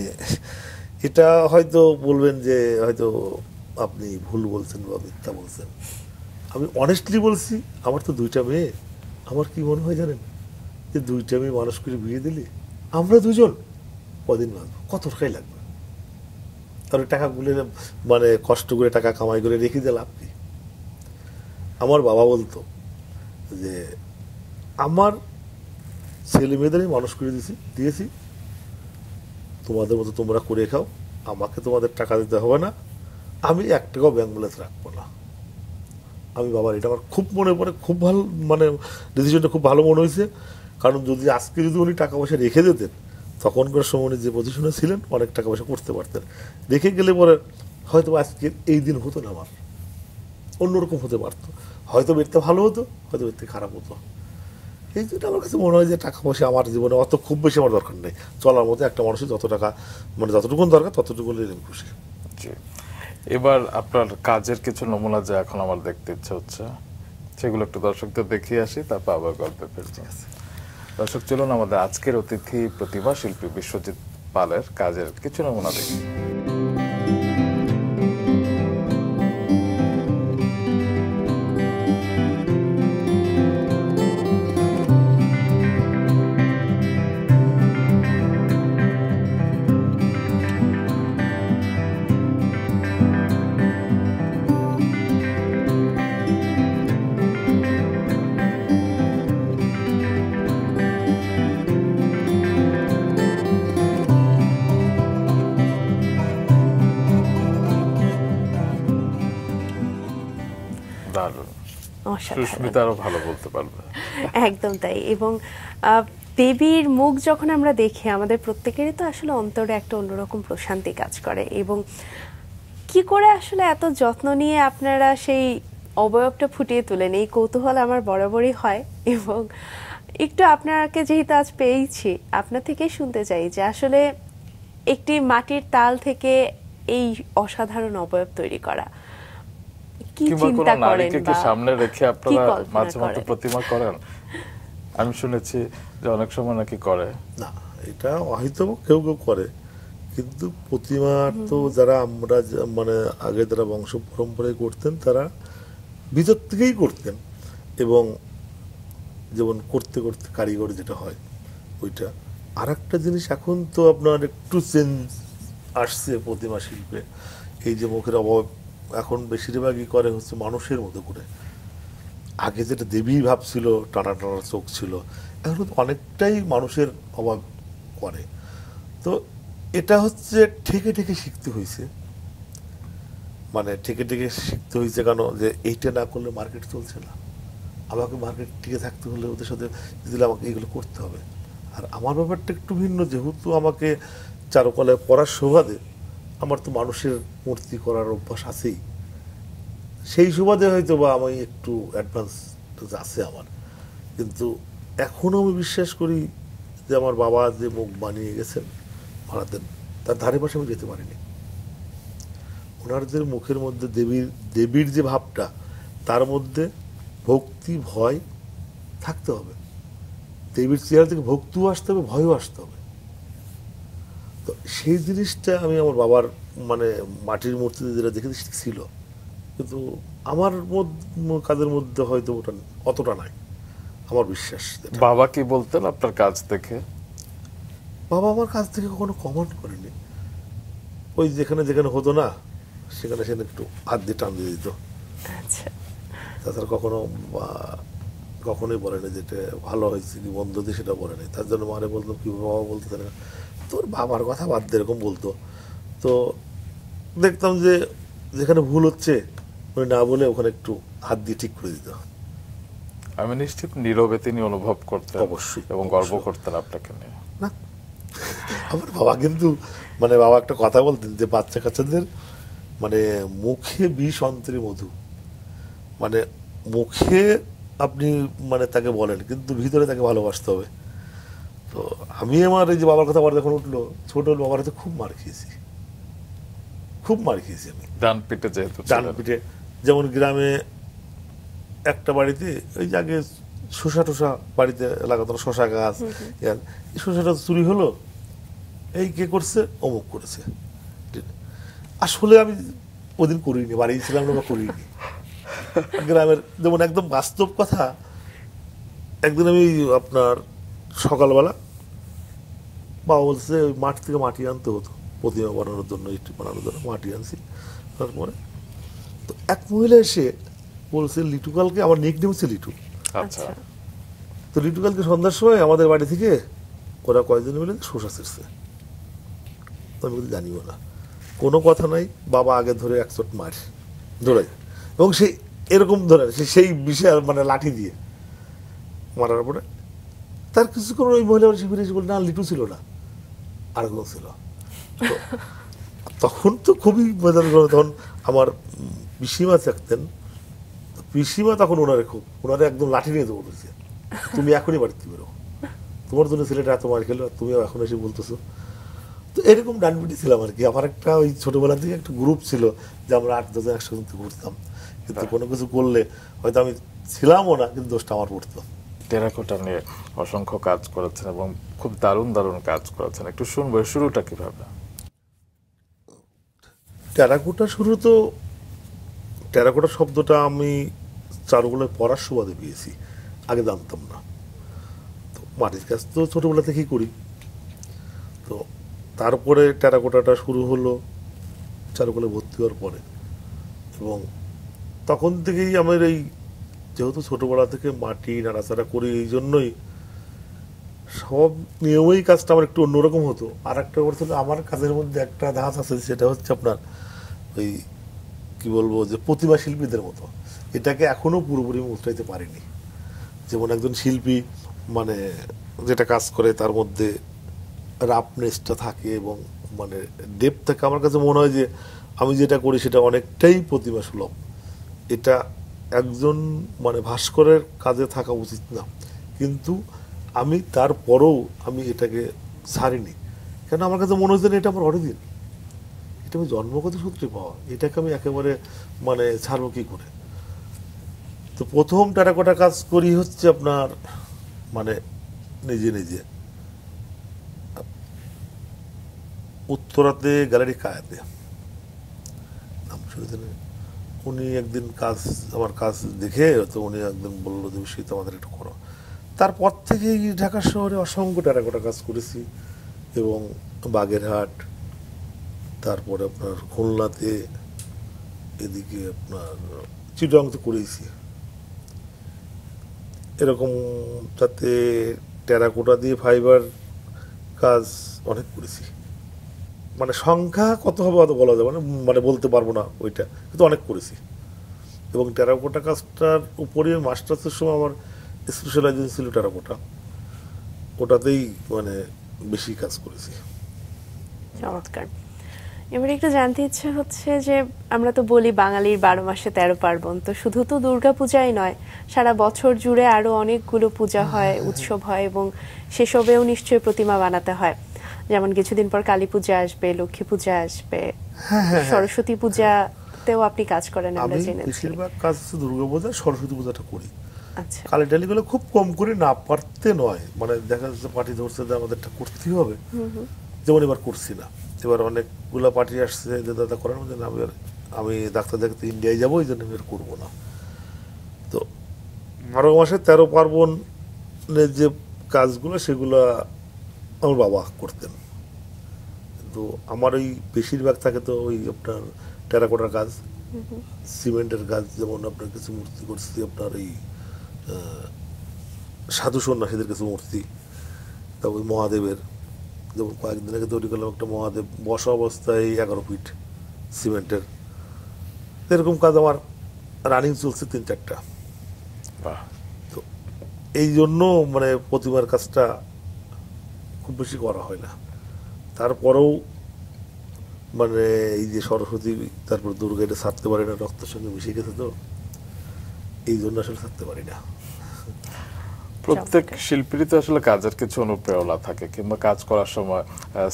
এটা হয়তো বলবেন যে হয়তো আপনি ভুল বলছেন বা মিথ্যা বলছেন, আমি অনেস্টলি বলছি। আমার তো 2টা মেয়ে, আমার কি মনে হয় জানেন, যে 2টা মেয়ে মানুষ করে বিয়ে দিলে আমরা 2জন কদিন বাঁচবো, কত টাকাই লাগবে? তাহলে টাকাগুলো মানে কষ্ট করে টাকা কামাই করে রেখে দিয়ে লাভ কি? আমার বাবা বলতো যে আমার ছেলে মেয়েদের মানুষ করে দিয়েছি, তোমাদের মতো তোমরা করে খাও, আমাকে তোমাদের টাকা দিতে হবে না, আমি 1 টাকাও ব্যাংক ব্যালেন্স রাখবো না। আমি বাবার এটা আমার খুব মনে পড়ে, খুব ভালো মানে ডিসিশনটা খুব ভালো মনে হয়েছে। কারণ যদি আজকে যদি উনি টাকা পয়সা রেখে দিতেন, তখনকার সময় উনি যে পজিশনে ছিলেন অনেক টাকা পয়সা করতে পারতেন। রেখে গেলে পরে হয়তো আজকে এই দিন হতো না, আমার অন্যরকম হতে পারতো, হয়তো বেরতে ভালো হতো, হয়তো বেরতে খারাপ হতো। এই জন্য আমার কাছে মনে হয় যে টাকা পয়সা আমার জীবনে অত খুব বেশি আমার দরকার নেই। চলার মধ্যে একটা মানুষের যত টাকা মানে যতটুকু দরকার ততটুকু আমি খুশি। এবার আপনার কাজের কিছু নমুনা যা এখন আমার দেখতে ইচ্ছে হচ্ছে, সেগুলো একটু দর্শকদের দেখিয়ে আসি, তারপর আবার গল্পে ফিরছি। দর্শক চলুন আমাদের আজকের অতিথি প্রতিভা শিল্পী বিশ্বজিৎ পালের কাজের কিছু নমুনা দেখি। সুস্মিতা আরো ভালো বলতে পারবে। একদম তাই। এবং বেবির মুখ যখন আমরা দেখি, আমাদের প্রত্যেকেরই তো আসলে অন্তরে একটা অন্যরকম প্রশান্তি কাজ করে। এবং কি করে আসলে এত যত্ন নিয়ে আপনারা সেই অবয়বটা ফুটিয়ে তোলেন, এই কৌতূহল আমার বরাবরই হয়। এবং একটু আপনাকে যেহেতু আজ পেয়েছি, আপনার থেকেই শুনতে চাই যে আসলে একটি মাটির তাল থেকে এই অসাধারণ অবয়ব তৈরি করা, কি চিন্তা করেন বা সামনে রেখে আপনারা মাঝে মাঝে প্রতিমা করেন? আমি শুনেছি যে অনেক সময় নাকি করে না, এটা হয়তো কেউ কেউ করে, কিন্তু প্রতিমা তো যারা আমরা মানে আগে যারা বংশ পরম্পরায় করতেন তারা ভিতর থেকেই করতেন। এবং যেমন করতে করতে কারিগর যেটা হয় ওইটা। আর একটা জিনিস এখন তো আপনার একটু চেঞ্জ আসছে প্রতিমা শিল্পে, এই যে মুখের অভাব এখন বেশিরভাগই করে হচ্ছে মানুষের মতো করে। আগে যেটা দেবী ভাব ছিল, টানা টানা চোখ ছিল, এখন অনেকটাই মানুষের অভাব করে। তো এটা হচ্ছে ঠেকে ঠেকে শিখতে হয়েছে, মানে ঠেকে ঠেকে শিখতে হয়েছে কেন, যে এইটা না করলে মার্কেট চলছে না, আমাকে মার্কেট টিকে থাকতে হলে ওদের সাথে দিলে আমাকে এইগুলো করতে হবে। আর আমার ব্যাপারটা একটু ভিন্ন, যেহেতু আমাকে চারুকলায় পড়ার সুবাদে আমার তো মানুষের মূর্তি করার অভ্যাস আছেই, সেই সুবাদে হয়তো বা আমি একটু অ্যাডভান্স আছে আমার। কিন্তু এখনও আমি বিশ্বাস করি যে আমার বাবা যে মুখ বানিয়ে গেছেন ভারতের, তার ধারে পাশে আমি যেতে পারিনি। ওনাদের মুখের মধ্যে দেবীর যে ভাবটা, তার মধ্যে ভক্তি ভয় থাকতে হবে। দেবীর চেহারা থেকে ভক্তিও আসতে হবে, ভয়ও আসতে হবে। তো সেই জিনিসটা আমি আমার বাবার মানে মাটির মূর্তিতে যেটা দেখেছি ছিল, কিন্তু আমার কাজের মধ্যে হয়তো ওটা অতটা নাই, আমার বিশ্বাস। বাবা কি বলতেন আপনার কাজ দেখে? বাবা আমার কাজ থেকে কখনো কমেন্ট করেনি, ওই যেখানে যেখানে হতো না সেখানে সেখানে একটু হাত দিয়ে টান দিয়ে দিত। তাছাড়া কখনোই বলেনি যেটা ভালো হয়েছে কি মন্দ দিয়ে, সেটা বলেনি। তার জন্য মারে বলতাম কি বাবা বলতে না, তোর বাবার কথা বাদ দিয়ে এরকম বলতো। তো দেখতাম যে যেখানে ভুল হচ্ছে উনি না বলে ওখানে একটু হাত দিয়ে ঠিক করে দিত। আমি নিশ্চিত নীরবে তিনি অনুভব করতেন অবশ্যই, এবং গর্ব করতেন আপনাকে নিয়ে। না, আমার বাবা কিন্তু মানে বাবা একটা কথা বলতেন যে বাচ্চা কাচ্চাদের মানে মুখে বিষ অন্তরে মধু, মানে মুখে আপনি মানে তাকে বলেন কিন্তু ভিতরে তাকে ভালোবাসতে হবে। তো আমি আমার এই যে বাবার কথা যখন উঠলো, ছোট বাবার হাতে খুব মার খেয়েছি, খুব মার খেয়েছি আমি ডান পিঠে, যেহেতু ডান পিঠে। যেমন গ্রামে একটা বাড়িতে ওই যে আগে শসা টসা বাড়িতে লাগাতো না, শসা গাছ, এই শসাটা চুরি হলো, এই কে করছে, অমুক করেছে। আসলে আমি ওদিন করিনি, বাড়ি ছিলাম না বা করিনি। গ্রামের যেমন একদম বাস্তব কথা, একদিন আমি আপনার সকালবেলা বাবা বলছে ওই মাঠ থেকে মাটি আনতে হতো প্রতিমা বানানোর জন্য, ইট বানানোর জন্য মাটি আনছি। তারপরে তো এক মহিলা এসে বলছে লিটুকালকে, আমার নিকনেম হচ্ছে লিটু, আচ্ছা তো লিটুকালকে সন্ধ্যার সময় আমাদের বাড়ি থেকে ওরা কয়েকজন মিলে শসা ছিঁড়ছে। তো আমি বলছি জানিও না, কোনো কথা নাই, বাবা আগে ধরে এক চোট মার ধরাই, এবং সেই এরকম ধরে সেই বিশাল মানে লাঠি দিয়ে মারার পরে তার কিছুক্ষণ ওই মহিলা ফিরে এসে বলে না লিটু ছিল না, আরেকজন ছিল। তখন তো খুবই মজার, তখন আমার পিসিমা থাকতেন, পিসিমা তখন ওনারে একদম লাঠি নিয়ে দেবো বলেছে, তুমি এখনই বাড়িতে বেরো, তোমার জন্য ছেলেটা এত মার খেলো, তুমিও এখন এসে বলতেছো। তো এরকম ডানপিটি ছিলাম আর কি। আমার একটা ওই ছোটবেলা থেকে একটা গ্রুপ ছিল যে আমরা 8-10 জন একসাথে ঘুরতাম, কিন্তু কোনো কিছু করলে হয়তো আমি ছিলামও না, কিন্তু দোষটা আমার পড়তো। টেরাকোটা নিয়ে অসংখ্য কাজ করেছেন এবং খুব দারুণ দারুণ কাজ করেছেন, একটু শুনবো শুরুটা কিভাবে? টেরাকোটা শুরু তো, টেরাকোটা শব্দটা আমি চারুকলায় পড়ার সুবাদে পেয়েছি, আগে জানতাম না। তো মাটির কাজ তো ছোটবেলা থেকেই করি, তো তারপরে টেরাকোটাটা শুরু হলো চারুকলায় ভর্তি হওয়ার পরে। এবং তখন থেকেই আমার এই, যেহেতু ছোটবেলা থেকে মাটি নাড়াচাড়া করি, এই জন্যই সব নিয়মেই কাজটা আমার একটু অন্যরকম হতো। আর একটা ব্যাপার ছিল, আমার কাজের মধ্যে একটা ধাঁচ আছে, সেটা হচ্ছে আপনার ওই কি বলবো যে প্রতিভা শিল্পীদের মতো এটাকে এখনো পুরোপুরি উতরাইতে পারিনি। যেমন একজন শিল্পী মানে যেটা কাজ করে তার মধ্যে রাফনেসটা থাকে এবং মানে ডেপথ থাকে। আমার কাছে মনে হয় যে আমি যেটা করি সেটা অনেকটাই প্রতিভা সুলভ। এটা একজন মানে ভাস্করের কাজে থাকা উচিত না, কিন্তু আমি তারপরেও আমি এটাকে ছাড়িনি, কেন আমার কাছে মনে হচ্ছে না এটা আমার অরিজিন, এটা আমি জন্মগত সূত্রে পাওয়া, এটাকে আমি একেবারে মানে ছাড়বো কি করে। তো প্রথম টেরাকোটা কাজ করি হচ্ছে আপনার মানে নিজে নিজে উত্তরাতে গ্যালারি কায়াতে, নাম শুনেছেন? উনি একদিন কাজ, আমার কাজ দেখে তো উনি একদিন বললো যে শীত আমাদের একটু করো। তারপর থেকেই ঢাকা শহরে অসংখ্য টেরাকোটা কাজ করেছি, এবং বাগেরহাট, তারপরে আপনার খুলনাতে, এদিকে আপনার চিটাগাংতে করেছি। এরকম তাতে টেরাকোটা দিয়ে ফাইবার কাজ অনেক করেছি, মানে সংখ্যা কত হবে অত বলা যাবে না, মানে বলতে পারবো না ওইটা, কিন্তু অনেক করেছি। এবং টেরাকোটা কাজটার উপরে মাস্টার্সের সময় আমার স্পেশালাইজেশন ছিল টেরাকোটা, ওটাতেই মানে বেশি কাজ করেছি। চমৎকার। এবার একটু জানতে ইচ্ছে হচ্ছে যে আমরা তো বলি বাঙালির 12 মাসে 13 পার্বণ, তো শুধু তো দুর্গা পূজাই নয়, সারা বছর জুড়ে আরো অনেকগুলো পূজা হয়, উৎসব হয়, এবং সেসবেও নিশ্চয়ই প্রতিমা বানাতে হয়। যেমন কিছুদিন পর কালী পূজা আসবে, লক্ষ্মী পূজা আসবে, সরস্বতী পূজাতেও আপনি কাজ করেন আমরা জেনেছি। বেশিরভাগ কাজ হচ্ছে দুর্গা পূজা, সরস্বতী পূজাটা করি। আচ্ছা, কালী টালিগুলো খুব কম করে, না পারতে নয়, মানে দেখা যাচ্ছে পার্টি ধরছে যে আমাদেরটা করতেই হবে, যেমন এবার করছি না। এবার অনেকগুলা পার্টি আসছে যে দাদা করার মধ্যে আমি ডাক্তার দেখতে ইন্ডিয়ায় যাবো, এই জন্য আমি আর করবো না। তো 12 মাসে 13 পার্বণের যে কাজগুলো সেগুলো আমার বাবা করতেন, কিন্তু আমার ওই বেশিরভাগ থাকে তো ওই আপনার টেরাকোটার কাজ, সিমেন্টের কাজ। যেমন আপনার কিছু মূর্তি করছি আপনার এই সাধু সন্ন্যাসীদের কিছু মূর্তি, তারপর মহাদেবের, যেমন কয়েকদিন আগে তৈরি করলাম একটা মহাদেব বসা অবস্থায় 11 ফিট সিমেন্টের। এরকম কাজ আমার রানিং চলছে 3-4টা। তো এই জন্য মানে প্রতিমার কাজটা খুব বেশি করা হয় না। তারপরেও মানে এই যে সরস্বতী, তারপর দুর্গা, এটা ছাড়তে পারি না, রক্তের সঙ্গে মিশে গেছে, তো এই জন্য আসলে ছাড়তে পারি না। প্রত্যেক শিল্পীরই তো আসলে কাজের কিছু অনুপ্রেরণা থাকে, কিংবা কাজ করার সময়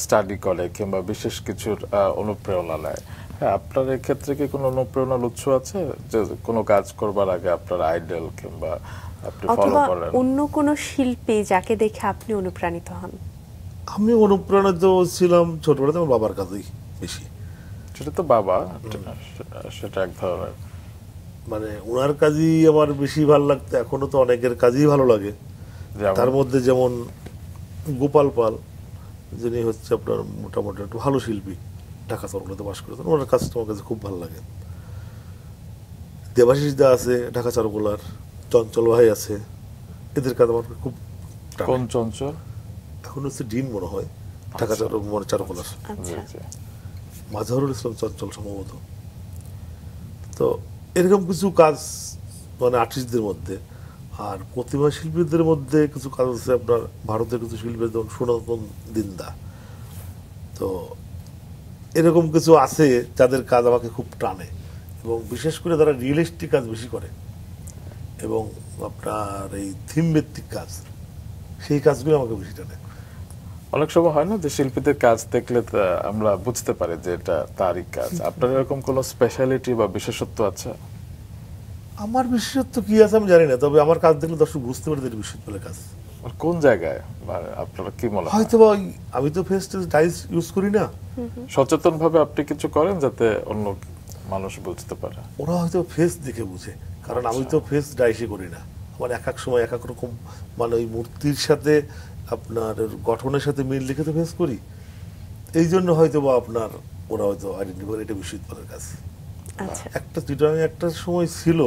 স্টাডি করে, কিংবা বিশেষ কিছুর অনুপ্রেরণা নেয়। হ্যাঁ, আপনার ক্ষেত্রে কি কোনো অনুপ্রেরণার উৎস আছে যে কোনো কাজ করবার আগে আপনার আইডল কিংবা আপনি ফলো অথবা করেন? অন্য কোন শিল্পী যাকে দেখে আপনি অনুপ্রাণিত হন? আমি অনুপ্রাণিত ছিলাম ছোটবেলাতে আমার বাবার কাছেই বেশি। সেটা তো বাবা, সেটা এক ধরনের, মানে ওনার কাজই আমার বেশি ভালো লাগতো, এখনো তো অনেকের কাজই ভালো লাগে। তার মধ্যে যেমন গোপাল পাল, যিনি হচ্ছে আপনার মোটামুটি একটু ভালো শিল্পী, ঢাকা চারুকলাতে বাস করেছেন, ওনার কাজটা আমার কাছে খুব ভালো লাগে। দেবাশিস দা আছে ঢাকা চারুকলার, চঞ্চল ভাই আছে, এদের কাজ আমার খুব টানে। কোন চঞ্চল? এখন হচ্ছে ডিন মনে হয় ঢাকা চারুকলার, মাজহারুল ইসলাম চঞ্চল সম্ভবত। তো এরকম কিছু কাজ মানে আর্টিস্টদের মধ্যে। আর প্রতিমা শিল্পীদের মধ্যে কিছু কাজ আছে আপনার ভারতের কিছু শিল্পী, যেমন সনাতন দিন্দা, তো এরকম কিছু আছে যাদের কাজ আমাকে খুব টানে, এবং বিশেষ করে তারা রিয়েলিস্টিক কাজ বেশি করে এবং আপনার এই থিম ভিত্তিক কাজ, সেই কাজগুলো আমাকে বেশি টানে। অনেক সময় হয় না যে শিল্পীদের কাজ দেখলে আমরা বুঝতে পারি যে এটা তারই কাজ। আপনার এরকম কোন স্পেশালিটি বা বিশেষত্ব আছে? আমার বিশেষত্ব কি আছে আমি জানি না, তবে আমার কাজ দেখলে দর্শক বুঝতে পারে যে এটা বিশ্ববিদ্যালয়ের কাজ। কোন জায়গায় আপনারা কি মনে হয়? হয়তো আমি তো ফেস ডাইস ইউজ করি না। সচেতন ভাবে আপনি কিছু করেন যাতে অন্য মানুষ বুঝতে পারে? ওরা হয়তো ফেস দেখে বুঝে, কারণ আমি তো ফেস ডাইসে করি না। আমার এক এক সময় এক এক রকম, মানে ওই মূর্তির সাথে আপনার গঠনের সাথে মিল লিখে তো ফেস করি, এই জন্য হয়তো বা আপনার ওরা হয়তো আইডেন্টিফাই এটা বিশ্ববিদ্যালয়ের কাজ। একটা চিটাগাং একটা সময় ছিল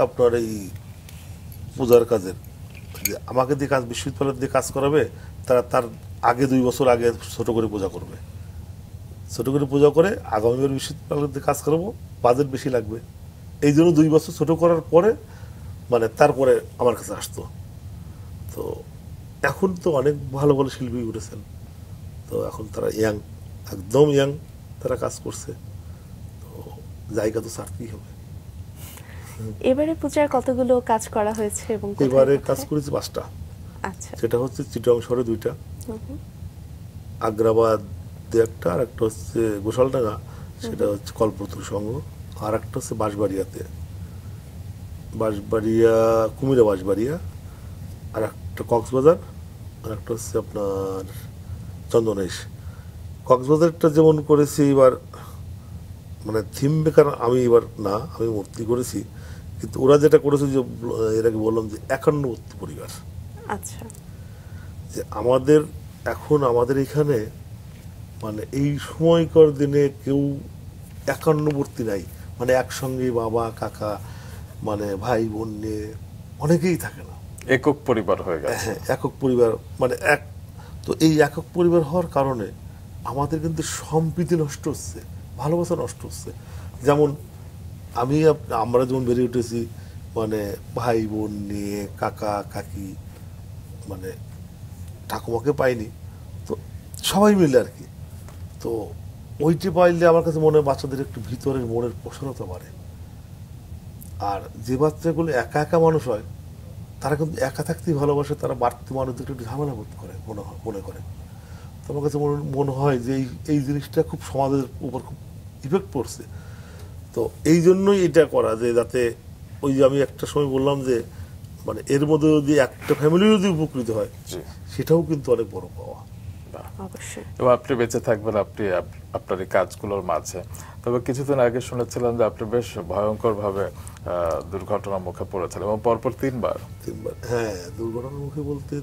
আপনার এই পূজার কাজের, যে আমাকে দিয়ে কাজ বিশ্ববিদ্যালয় দিয়ে কাজ করাবে, তারা তার আগে 2 বছর আগে ছোট করে পূজা করবে, ছোট করে পূজা করে আগামীবার বিশ্ববিদ্যালয় দিয়ে কাজ করাবো, বাজেট বেশি লাগবে, এই জন্য 2 বছর ছোট করার পরে মানে তারপরে আমার কাছে আসতো। তো এখন তো অনেক ভালো ভালো শিল্পী উঠেছেন, তো এখন তারা ইয়াং, একদম ইয়াং, তারা কাজ করছে, তো জায়গা তো ছাড়তেই হবে। এবারে পূজার কতগুলো কাজ করা হয়েছে এবং এবারে কাজ করেছি 5টা। আচ্ছা, সেটা হচ্ছে চিটাগাং শহরে 2টা, আগ্রাবাদ একটা, আর একটা হচ্ছে গোশালডাঙ্গা, সেটা হচ্ছে কল্পতরু সংঘ, আর একটা হচ্ছে বাঁশবাড়িয়াতে, বাঁশবাড়িয়া কুমিরা বাঁশবাড়িয়া, আর একটা কক্সবাজার, আর একটা হচ্ছে আপনার চন্দনেশ। কক্সবাজারটা যেমন করেছি এবার, মানে থিম মেকার আমি এবার না, আমি মূর্তি করেছি, কিন্তু ওরা যেটা করেছে যে এর আগে বললাম যে 51 পরিবার। আচ্ছা, যে আমাদের এখন আমাদের এখানে মানে এই সময়কার দিনে কেউ 51 নাই, মানে একসঙ্গে বাবা কাকা মানে ভাই বোন নিয়ে অনেকেই থাকে না, একক পরিবার হয়ে গেছে। হ্যাঁ, একক পরিবার, মানে তো এই একক পরিবার হওয়ার কারণে আমাদের কিন্তু সম্প্রীতি নষ্ট হচ্ছে, ভালোবাসা নষ্ট হচ্ছে। যেমন আমরা যেমন বেড়ে উঠেছি মানে ভাই বোন নিয়ে, কাকা কাকি, মানে ঠাকুমাকে পাইনি, তো সবাই মিলে আর কি। তো ওইটি পাইলে আমার কাছে মনে হয় বাচ্চাদের একটু ভিতরের মনের প্রসন্নতা বাড়ে। আর যে বাচ্চাগুলো একা একা মানুষ হয়, তারা কিন্তু একা থাকতেই ভালোবাসে, তারা বাড়তি মানুষদের একটু ঝামেলা বোধ করে মনে করে। তো আমার কাছে মনে হয় যে এই জিনিসটা খুব সমাজের উপর খুব ইফেক্ট পড়ছে। তো এই জন্যই এটা করা, যে যাতে ওই যে আমি একটা সময় বললাম যে মানে এর মধ্যে যদি একটা ফ্যামিলি যদি উপকৃত হয়, সেটাও কিন্তু অনেক বড় পাওয়া। অবশ্যই। এবং আপনি বেঁচে থাকবেন আপনি আপনার এই কাজগুলোর মাঝে। তবে কিছুদিন আগে শুনেছিলাম যে আপনি বেশ ভয়ঙ্কর ভাবে দুর্ঘটনার মুখে পড়েছিলেন, এবং পরপর 3বার। হ্যাঁ, দুর্ঘটনার মুখে বলতে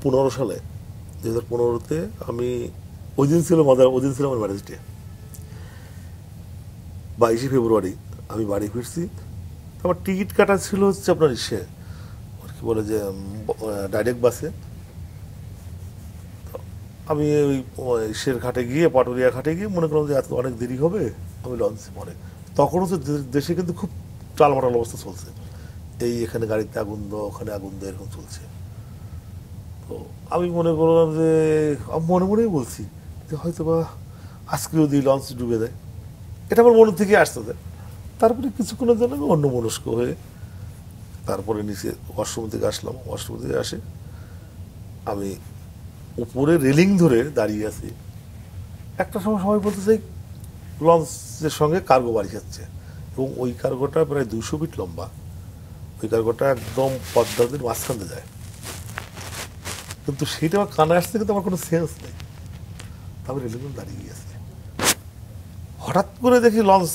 15 সালে 2015-তে আমি, ওই দিন ছিল আমার ম্যারেজ ডে, 22শে ফেব্রুয়ারি আমি বাড়ি ফিরছি। আমার টিকিট কাটা ছিল হচ্ছে আপনার কি বলে যে ডাইরেক্ট বাসে। আমি ওই ঘাটে গিয়ে, পাটুরিয়া ঘাটে গিয়ে মনে করলাম যে এত অনেক দেরি হবে, আমি লঞ্চে পরে। তখন হচ্ছে দেশে কিন্তু খুব টালমাটাল অবস্থা চলছে, এই এখানে গাড়িতে আগুন দাও, ওখানে আগুন দাও, এরকম চলছে। তো আমি মনে করলাম যে, মনে মনেই বলছি যে হয়তো বা আজকে যদি লঞ্চ ডুবে দেয়, এটা আমার মনে থেকে আসতে দেয়। তারপরে কিছুক্ষণের জন্য আমি অন্য মনস্ক হয়ে তারপরে নিচে ওয়াশরুম থেকে আসলাম। ওয়াশরুম থেকে আসে আমি উপরে রেলিং ধরে দাঁড়িয়ে আছি। একটা সময় সবাই বলতে চাই লঞ্চের সঙ্গে কার্গো বাড়ি যাচ্ছে, এবং ওই কার্গোটা প্রায় 200 ফিট লম্বা। ওই কার্গোটা একদম পদ্মা নদীর মাঝখান দিয়ে যায়, কিন্তু সেটা আমার কানে আসছে, কিন্তু আমার কোনো সেন্স নেই। তারপরে রেলিং দাঁড়িয়ে গিয়েছে, হঠাৎ করে দেখি লঞ্চ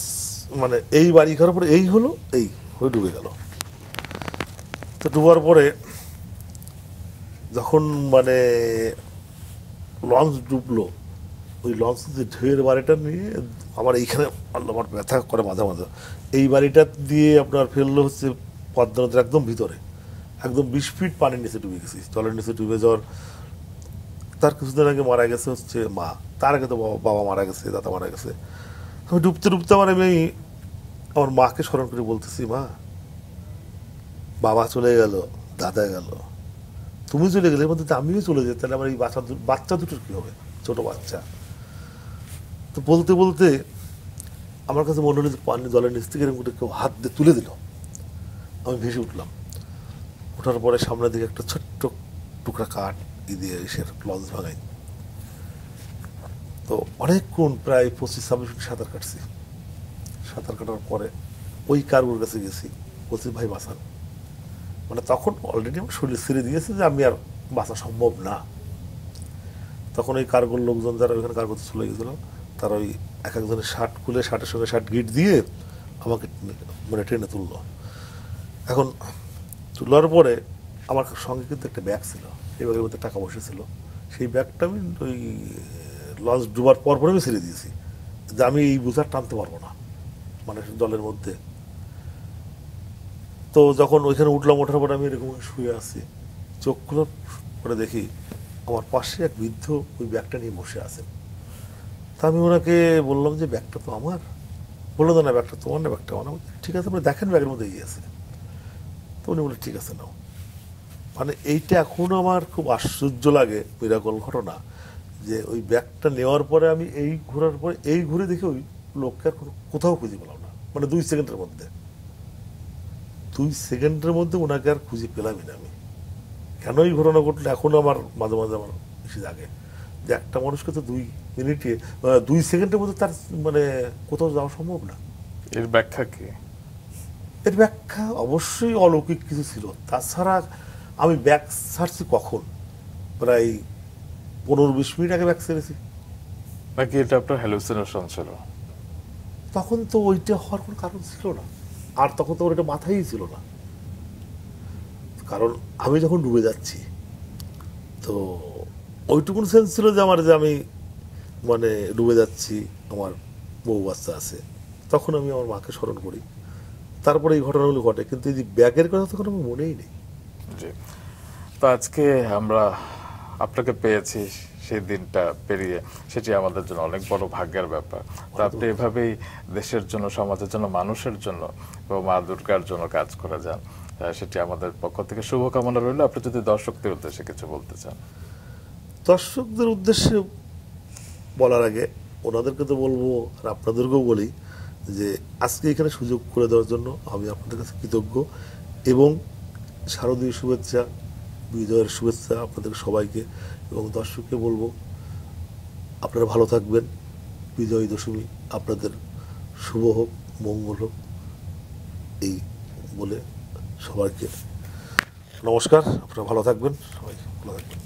মানে এই বাড়ি ঘরের পরে এই হলো, এই হয়ে ডুবে গেল। তো ডুবার পরে যখন মানে লঞ্চ ডুবলো, ওই লঞ্চ যে ঢেউয়ের বাড়িটা নিয়ে আমার এইখানে আমার ব্যথা করে মাঝে মাঝে, এই বাড়িটা দিয়ে আপনার ফেললো হচ্ছে পদ্মা নদীর একদম ভিতরে, একদম 20 ফিট পানির নিচে ডুবে গেছি। জলের নিচে ডুবে যাওয়ার তার কিছুদিন আগে মারা গেছে হচ্ছে মা, তার আগে তো বাবা মারা গেছে, দাদা মারা গেছে। আমি ডুবতে ডুবতে আমি আমার মাকে স্মরণ করে বলতেছি, মা বাবা চলে গেল, দাদা গেল, তুমি চলে গেলে, এর মধ্যে আমিও চলে যাই, তাহলে আমার এই বাচ্চা দুটোর কি হবে, ছোট বাচ্চা। তো বলতে বলতে আমার কাছে মনে হলো যে পানি জলের নিচ থেকে এরকম কেউ হাত দিয়ে তুলে দিল, আমি ভেসে উঠলাম। ওঠার পরে সামনের দিকে একটা ছোট্ট টুকরা কাঠ দিয়ে এসে লঞ্চ ভাঙাই। তো অনেকক্ষণ প্রায় 25-26 মিনিট সাঁতার কাটছি। সাঁতার কাটার পরে ওই কার্গোর কাছে গেছি, বলছি ভাই বাঁচান। মানে তখন অলরেডি আমার শরীর ছেড়ে দিয়েছে যে আমি আর বাঁচা সম্ভব না। তখন ওই কার্গোর লোকজন যারা ওইখানে কার্গোতে চলে গেছিল, তারা ওই এক একজনের শার্ট খুলে শার্টের সঙ্গে শার্ট গিট দিয়ে আমাকে মানে ট্রেনে তুললো। এখন তোলার পরে আমার সঙ্গে কিন্তু একটা ব্যাগ ছিল, সেই ব্যাগের মধ্যে টাকা পয়সা ছিল। সেই ব্যাগটা আমি ওই লঞ্চ ডুবার পর আমি ছেড়ে দিয়েছি যে আমি এই বোঝা টানতে পারবো না মানে জলের মধ্যে। তো যখন ওইখানে উঠলাম, ওঠার পরে আমি এরকম শুয়ে আছি, চোখগুলো করে দেখি আমার পাশে এক বৃদ্ধ ওই ব্যাগটা নিয়ে বসে আছেন। তা আমি ওনাকে বললাম যে ব্যাগটা তো আমার। বললো না ব্যাগটা তোমার না, ব্যাগটা আমার। ঠিক আছে, আপনি দেখেন ব্যাগের মধ্যে এই আছে। তো উনি বলে ঠিক আছে নাও। মানে এইটা এখনো আমার খুব আশ্চর্য লাগে, মিরাকল ঘটনা, যে ওই ব্যাগটা নেওয়ার পরে আমি এই ঘোরার পরে এই ঘুরে দেখে ওই লোককে আর কোথাও খুঁজে পেলাম না। মানে 2 সেকেন্ডের মধ্যে 2 সেকেন্ডের মধ্যে ওনাকে আর খুঁজে পেলামই না আমি। কেন এই ঘটনা ঘটলো এখনো আমার মাঝে মাঝে আমার বেশি জাগে, যে একটা মানুষকে তো 2 মিনিটে 2 সেকেন্ডের মধ্যে তার মানে কোথাও যাওয়া সম্ভব না। এর ব্যাখ্যা কি? এর ব্যাখ্যা অবশ্যই অলৌকিক কিছু ছিল। তাছাড়া আমি ব্যাগ ছাড়ছি কখন, প্রায় 15-20 মিনিট আগে ব্যাগ ছেড়েছি। নাকি এটা আপনার হ্যালুসিনেশন ছিল? তখন তো ওইটা হওয়ার কোনো কারণ ছিল না, আর তখন তো ওর এটা মাথায়ই ছিল না। কারণ আমি যখন ডুবে যাচ্ছি, তো ওইটুকুন সেন্স ছিল যে আমার, যে আমি মানে ডুবে যাচ্ছি, আমার বউ বাচ্চা আছে। তখন আমি আমার মাকে স্মরণ করি, তারপরে এই ঘটনাগুলো ঘটে। কিন্তু এই যে ব্যাগের কথা তখন আমার মনেই নেই। জি। তো আজকে আমরা আপনাকে পেয়েছি, সেই দিনটা পেরিয়ে, সেটি আমাদের জন্য অনেক বড় ভাগ্যের ব্যাপার। তো আপনি এভাবেই দেশের জন্য, সমাজের জন্য, মানুষের জন্য এবং মা দুর্গার জন্য কাজ করে যান, সেটি আমাদের পক্ষ থেকে শুভকামনা রইল। আপনি যদি দর্শকদের উদ্দেশ্যে কিছু বলতে চান। দর্শকদের উদ্দেশ্যে বলার আগে ওনাদেরকে তো বলবো, আর আপনাদেরকেও বলি যে আজকে এখানে সুযোগ করে দেওয়ার জন্য আমি আপনাদের কাছে কৃতজ্ঞ, এবং শারদীয় শুভেচ্ছা, বিজয়ের শুভেচ্ছা আপনাদের সবাইকে। এবং দর্শককে বলবো আপনারা ভালো থাকবেন, বিজয় দশমী আপনাদের শুভ হোক, মঙ্গল হোক, এই বলে সবাইকে নমস্কার। আপনারা ভালো থাকবেন, সবাই ভালো থাকবেন।